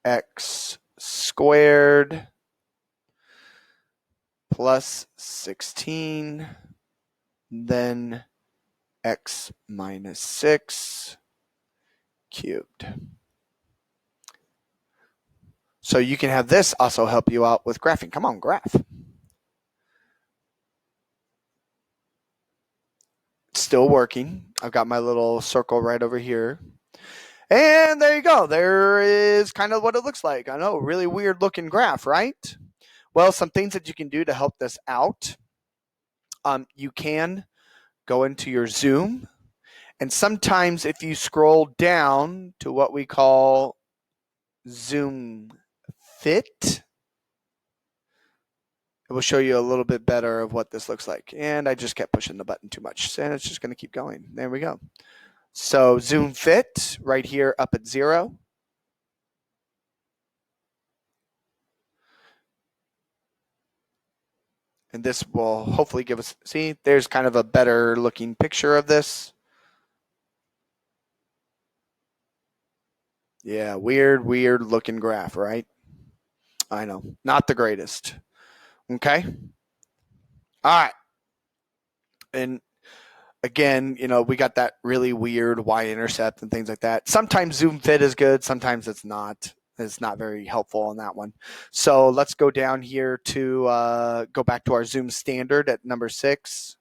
x squared plus 16, then x minus 6 cubed. So you can have this also help you out with graphing. Come on, graph. It's still working. I've got my little circle right over here. And there you go. There is kind of what it looks like. I know, really weird looking graph, right? Well, some things that you can do to help this out. You can go into your zoom. And sometimes if you scroll down to what we call zoom fit, it will show you a little bit better of what this looks like. And I just kept pushing the button too much. And it's just going to keep going. There we go. So zoom fit right here up at 0. And this will hopefully give us, see, there's kind of a better looking picture of this. Yeah, weird looking graph, right? I know, not the greatest. Okay. All right. And again, we got that really weird y-intercept and things like that. Sometimes zoom fit is good. Sometimes it's not. It's not very helpful on that one. So let's go down here to go back to our zoom standard at number 6.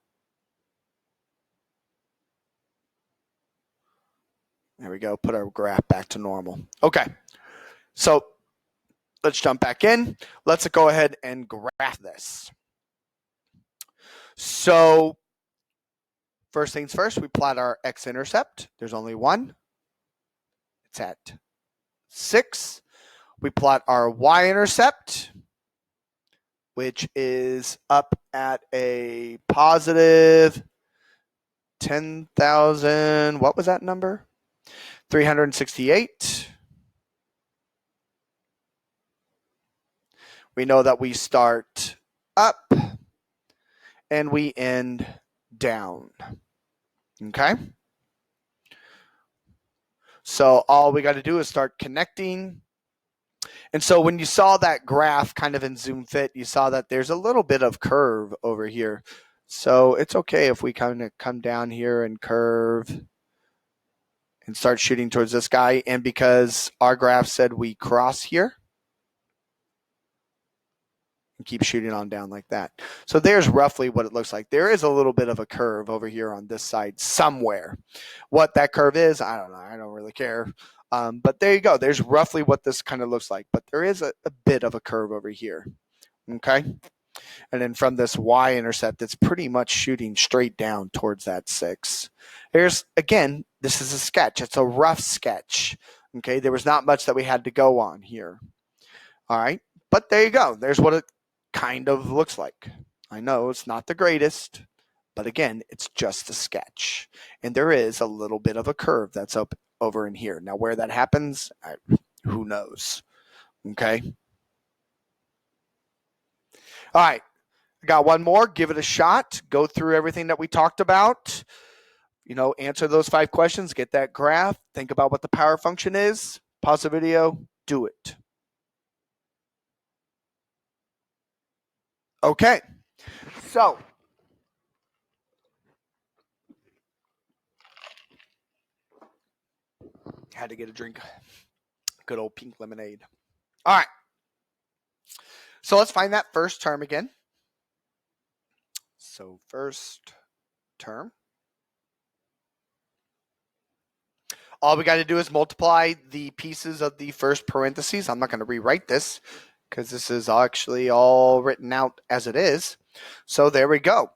There we go. Put our graph back to normal. Okay. So let's jump back in. Let's go ahead and graph this. So first things first, we plot our x-intercept. There's only one. It's at 6. We plot our y-intercept, which is up at a positive 10,000. What was that number? 368. We know that we start up and we end down. Okay? So all we got to do is start connecting. And so when you saw that graph kind of in zoom fit, you saw that there's a little bit of curve over here. So it's okay if we kind of come down here and curve and start shooting towards this guy. And because our graph said we cross here, and keep shooting on down like that. So there's roughly what it looks like. There is a little bit of a curve over here on this side somewhere. What that curve is, I don't know. I don't really care. But there you go. There's roughly what this kind of looks like. But there is a bit of a curve over here. Okay. And then from this y-intercept, it's pretty much shooting straight down towards that 6. Here's, again, this is a sketch. It's a rough sketch. Okay. There was not much that we had to go on here. All right. But there you go. There's what it kind of looks like. I know it's not the greatest, but again, it's just a sketch. And there is a little bit of a curve that's up over in here. Now, where that happens, who knows? Okay. All right. I got one more. Give it a shot. Go through everything that we talked about. Answer those 5 questions. Get that graph. Think about what the power function is. Pause the video. Do it. Okay. So had to get a drink. Good old pink lemonade. All right. So let's find that first term again. So first term. All we got to do is multiply the pieces of the first parentheses. I'm not going to rewrite this because this is actually all written out as it is. So there we go.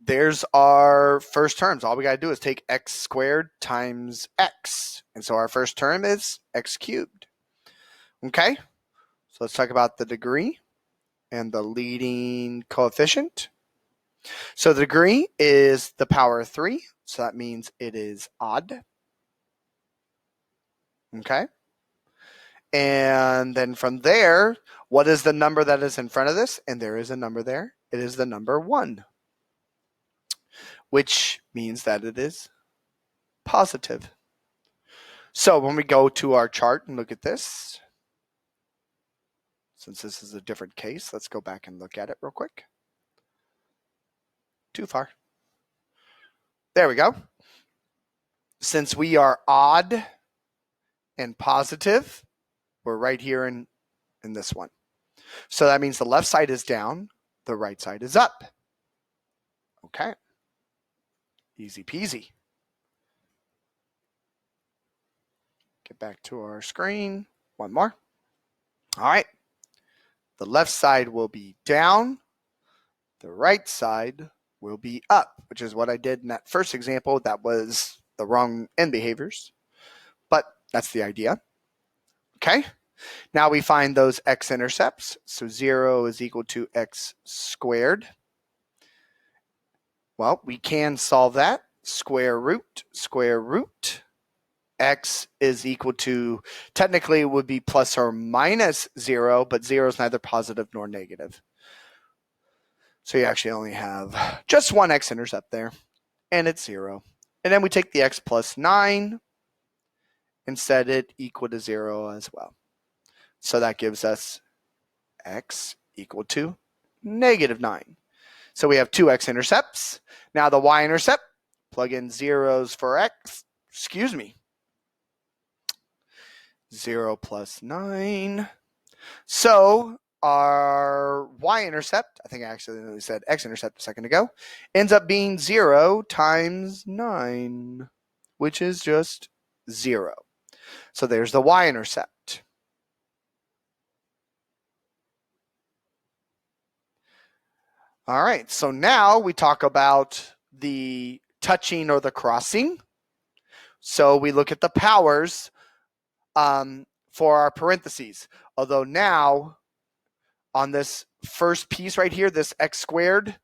There's our first terms. All we got to do is take x squared times x. And so our first term is x cubed. Okay, so let's talk about the degree and the leading coefficient. So the degree is the power of 3. So that means it is odd. Okay. And then from there, what is the number that is in front of this? And there is a number there. It is the number 1, which means that it is positive. So when we go to our chart and look at this, since this is a different case, let's go back and look at it real quick. Too far. There we go. Since we are odd and positive, we're right here in this one. So that means the left side is down, the right side is up. Okay. Easy peasy. Get back to our screen. One more. All right. The left side will be down. The right side will be up, which is what I did in that first example. That was the wrong end behaviors, but that's the idea. Okay. Now we find those x-intercepts. So 0 is equal to x squared. Well, we can solve that. Square root. X is equal to, technically it would be plus or minus 0, but 0 is neither positive nor negative. So you actually only have just one x-intercept there, and it's 0. And then we take the x plus 9 and set it equal to 0 as well. So that gives us x equal to negative 9. So we have two x-intercepts. Now the y-intercept, plug in zeros for x. 0 plus 9. So our y-intercept, I think I actually said x-intercept a second ago, ends up being 0 times 9, which is just 0. So there's the y-intercept. All right, so now we talk about the touching or the crossing. So we look at the powers for our parentheses. Although now on this first piece right here, this x squared,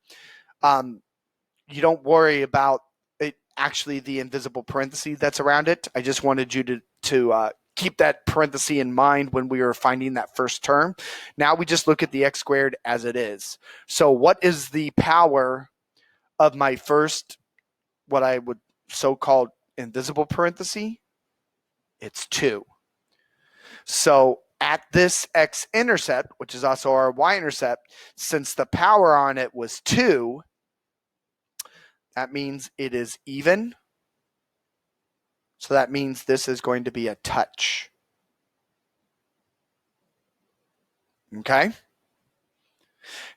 you don't worry about it, actually the invisible parenthesis that's around it. I just wanted you to keep that parenthesis in mind when we were finding that first term. Now we just look at the x squared as it is. So what is the power of my first, what I would so-called invisible parenthesis? It's 2. So at this x-intercept, which is also our y-intercept, since the power on it was 2, that means it is even. So that means this is going to be a touch. Okay?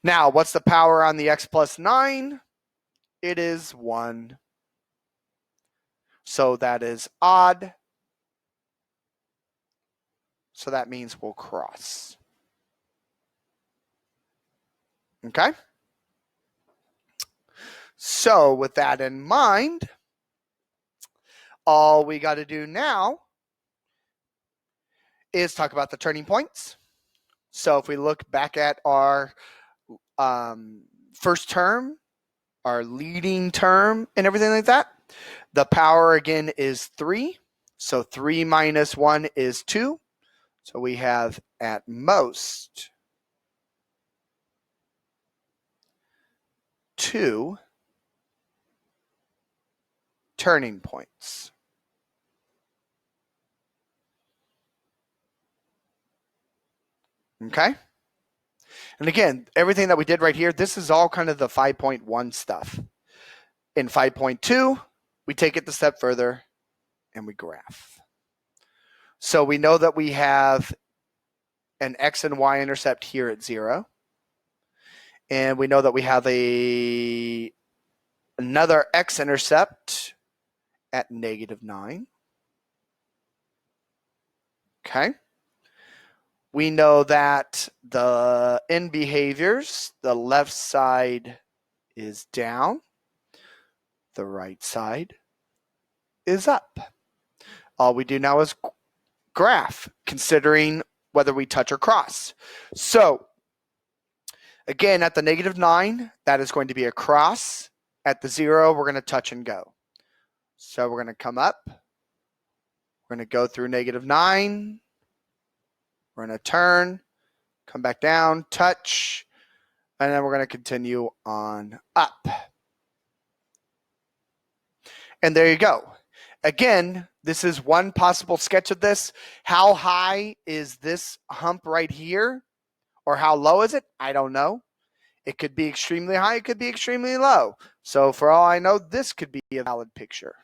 Now, what's the power on the x plus 9? It is 1. So that is odd. So that means we'll cross. Okay? So with that in mind, all we got to do now is talk about the turning points. So if we look back at our first term, our leading term, and everything like that, the power again is 3. So 3 minus 1 is 2. So we have at most 2 turning points. Okay? And again, everything that we did right here, this is all kind of the 5.1 stuff. In 5.2, we take it the step further and we graph. So we know that we have an x and y intercept here at 0. And we know that we have another x-intercept at negative 9. Okay. We know that the end behaviors, the left side is down, the right side is up. All we do now is graph, considering whether we touch or cross. So again, at the negative 9, that is going to be a cross. At the 0, we're going to touch and go. So we're going to come up. We're going to go through negative 9. We're going to turn, come back down, touch, and then we're going to continue on up. And there you go. Again, this is one possible sketch of this. How high is this hump right here? Or how low is it? I don't know. It could be extremely high. It could be extremely low. So for all I know, this could be a valid picture.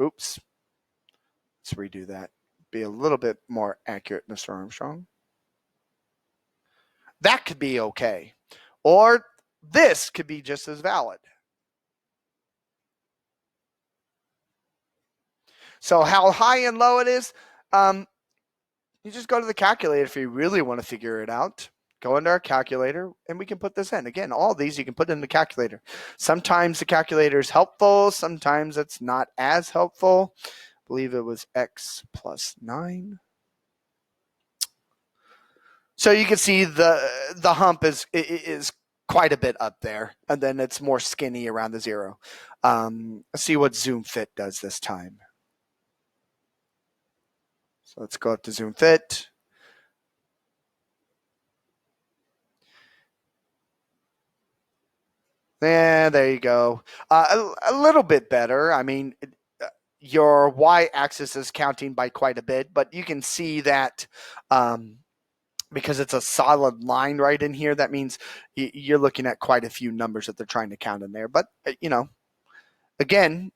Oops. Let's redo that. Be a little bbit more accurate, Mr. Armstrong. That could be okay. Or this could be just as valid. So how high and low it is, you just go to the calculator if you really want to figure it out. Go into our calculator and we can put this in. Again, all these you can put in the calculator. Sometimes the calculator is helpful. Sometimes it's not as helpful. I believe it was x plus 9. So you can see the hump is quite a bit up there, and then it's more skinny around the 0. Let's see what zoom fit does this time. So let's go up to zoom fit. Yeah, there you go. A little bit better. I mean, your y-axis is counting by quite a bit, but you can see that because it's a solid line right in here, that means you're looking at quite a few numbers that they're trying to count in there. But, again,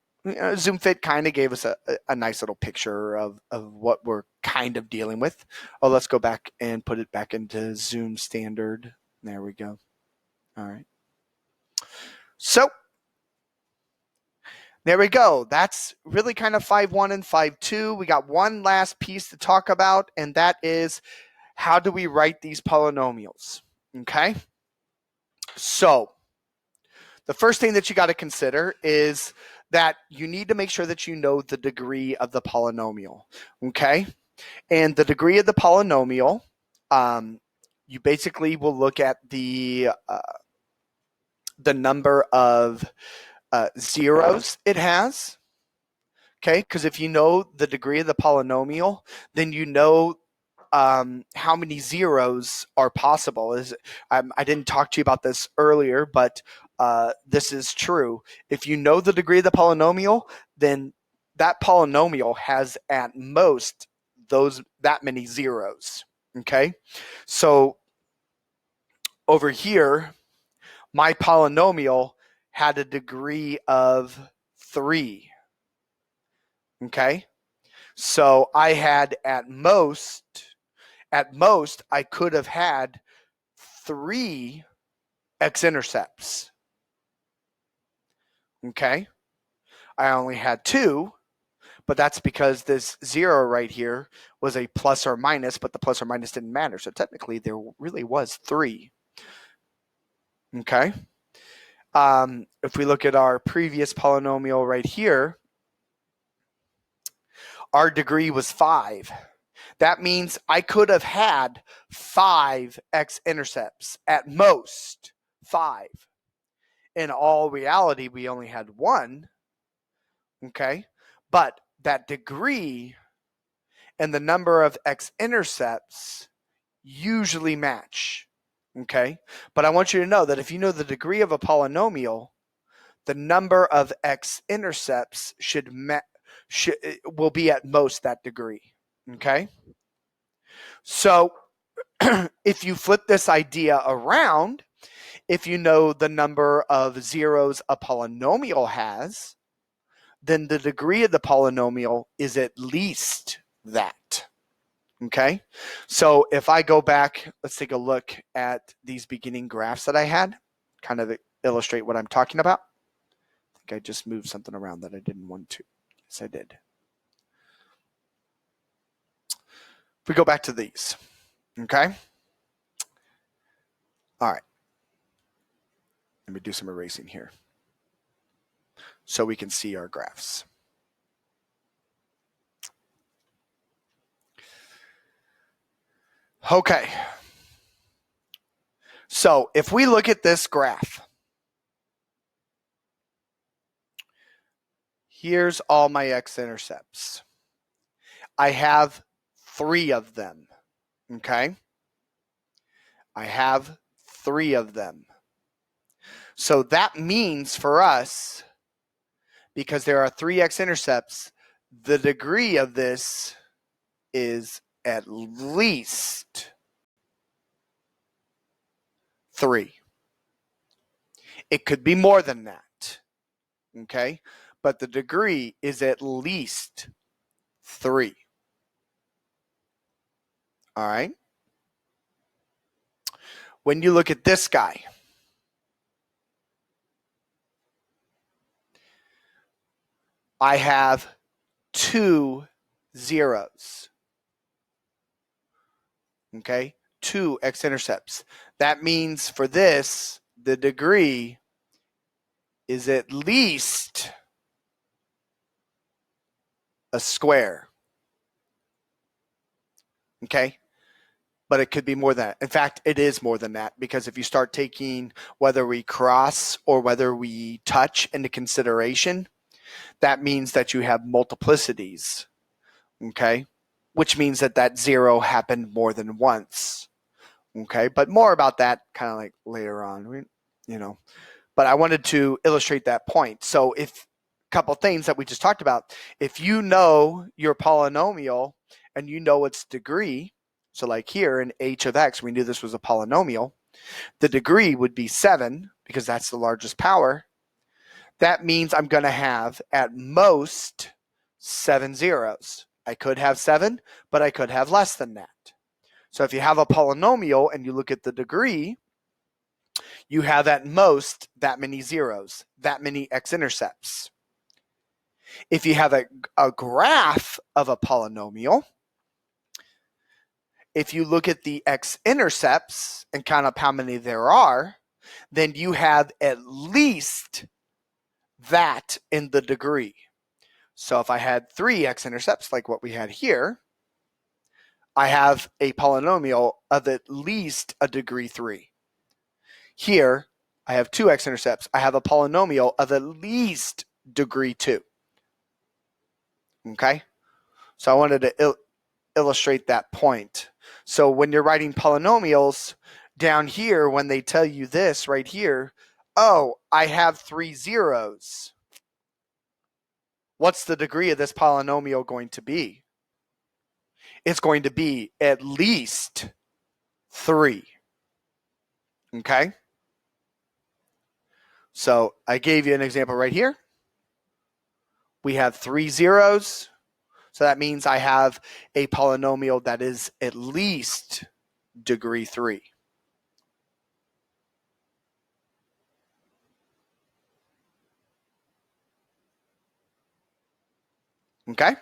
zoom fit kind of gave us a nice little picture of what we're kind of dealing with. Oh, let's go back and put it back into zoom standard. There we go. All right. So there we go. That's really kind of 5.1 and 5.2. We got one last piece to talk about, and that is how do we write these polynomials? Okay. So the first thing that you got to consider is that you need to make sure that you know the degree of the polynomial. Okay. And the degree of the polynomial, you basically will look at the number of zeros it has. Okay, because if you know the degree of the polynomial, then you know how many zeros are possible. I didn't talk to you about this earlier, but this is true. If you know the degree of the polynomial, then that polynomial has at most that many zeros. Okay, so over here, my polynomial had a degree of 3. Okay, so I had at most I could have had 3 x-intercepts. Okay, I only had 2, but that's because this 0 right here was a plus or minus, but the plus or minus didn't matter. So technically there really was 3. Okay. If we look at our previous polynomial right here, our degree was 5. That means I could have had 5 x-intercepts, at most 5. In all reality, we only had 1. Okay, but that degree and the number of x-intercepts usually match. Okay, but I want you to know that if you know the degree of a polynomial, the number of x-intercepts will be at most that degree. Okay, so if you flip this idea around, if you know the number of zeros a polynomial has, then the degree of the polynomial is at least that. Okay, so if I go back, let's take a look at these beginning graphs that I had, kind of illustrate what I'm talking about. I think I just moved something around that I didn't want to. Yes, I did. If we go back to these, okay? All right. Let me do some erasing here so we can see our graphs. Okay. So if we look at this graph, here's all my x-intercepts. I have 3 of them. Okay? I have 3 of them. So that means for us, because there are 3 x-intercepts, the degree of this is at least 3. It could be more than that. Okay? But the degree is at least 3. All right? When you look at this guy, I have 2 zeros. Okay? 2 x-intercepts. That means for this, the degree is at least a square. Okay? But it could be more than that. In fact, it is more than that, because if you start taking whether we cross or whether we touch into consideration, that means that you have multiplicities. Okay? Which means that that 0 happened more than once. Okay? But more about that kind of like later on, But I wanted to illustrate that point. So if a couple things that we just talked about, if you know your polynomial and you know its degree, so like here in h of x, we knew this was a polynomial, the degree would be 7 because that's the largest power. That means I'm going to have at most 7 zeros. I could have 7, but I could have less than that. So if you have a polynomial and you look at the degree, you have at most that many zeros, that many x-intercepts. If you have a graph of a polynomial, if you look at the x-intercepts and count up how many there are, then you have at least that in the degree. So if I had 3 x-intercepts like what we had here, I have a polynomial of at least a degree 3. Here, I have 2 x-intercepts. I have a polynomial of at least degree 2. Okay? So I wanted to illustrate that point. So when you're writing polynomials, down here, when they tell you this right here, oh, I have 3 zeros. What's the degree of this polynomial going to be? It's going to be at least 3. Okay? So I gave you an example right here. We have 3 zeros. So that means I have a polynomial that is at least degree 3. Okay?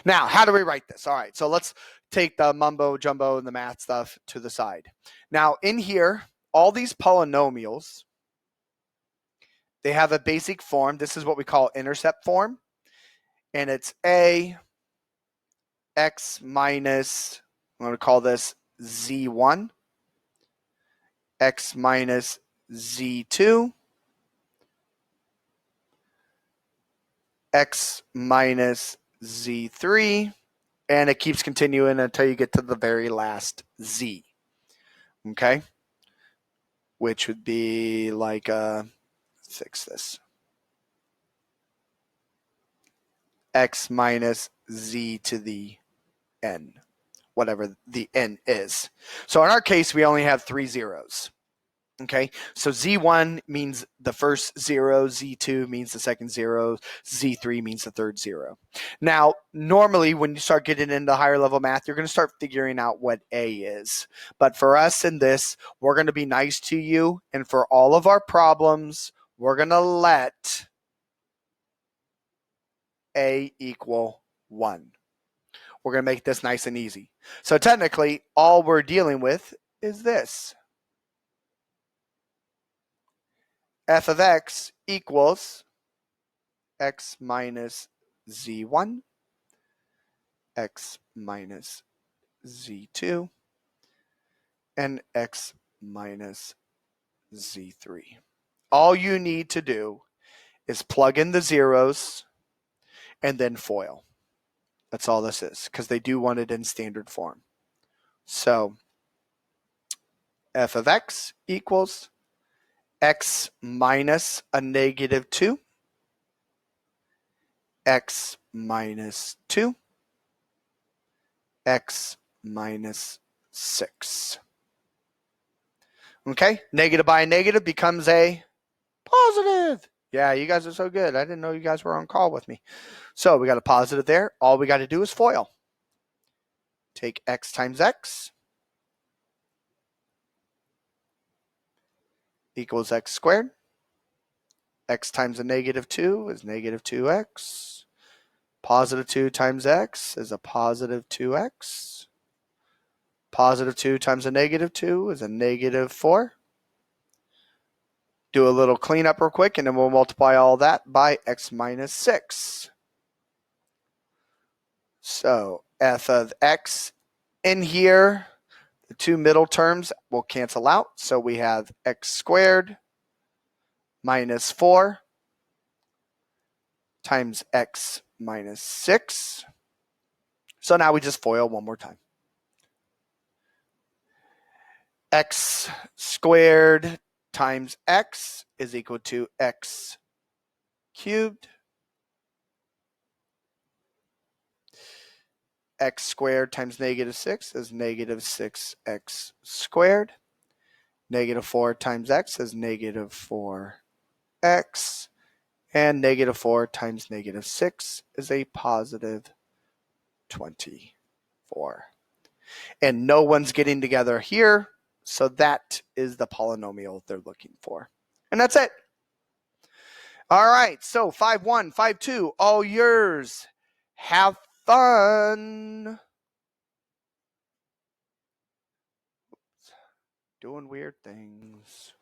Now, how do we write this? All right, so let's take the mumbo jumbo and the math stuff to the side. Now, in here, all these polynomials, they have a basic form. This is what we call intercept form. And it's a x minus, I'm going to call this z1, x minus z2, x minus z3, and it keeps continuing until you get to the very last z. Okay? Which would be like, fix this. X minus z to the n, whatever the n is. So in our case, we only have 3 zeros. Okay, so Z1 means the first 0, Z2 means the second 0, Z3 means the third 0. Now, normally when you start getting into higher level math, you're going to start figuring out what A is. But for us in this, we're going to be nice to you, and for all of our problems, we're going to let A equal 1. We're going to make this nice and easy. So technically, all we're dealing with is this. F of x equals x minus z1, x minus z2, and x minus z3. All you need to do is plug in the zeros and then FOIL. That's all this is, because they do want it in standard form. So f of x equals x minus a negative 2, x minus 2, x minus 6. Okay, negative by a negative becomes a positive. Yeah, you guys are so good. I didn't know you guys were on call with me. So we got a positive there. All we got to do is FOIL. Take x times x equals x squared. X times a negative 2 is negative 2x. Positive 2 times x is a positive 2x. Positive 2 times a negative 2 is a negative 4. Do a little cleanup real quick, and then we'll multiply all that by x minus 6. So f of x in here, the two middle terms will cancel out. So we have x squared minus 4 times x minus 6. So now we just FOIL one more time. X squared times x is equal to x cubed. X squared times negative 6 is negative 6x squared. Negative 4 times x is negative 4x. And negative 4 times negative 6 is a positive 24. And no one's getting together here, so that is the polynomial they're looking for. And that's it. All right, so 5-1, 5-2, all yours. Have fun. Doing weird things.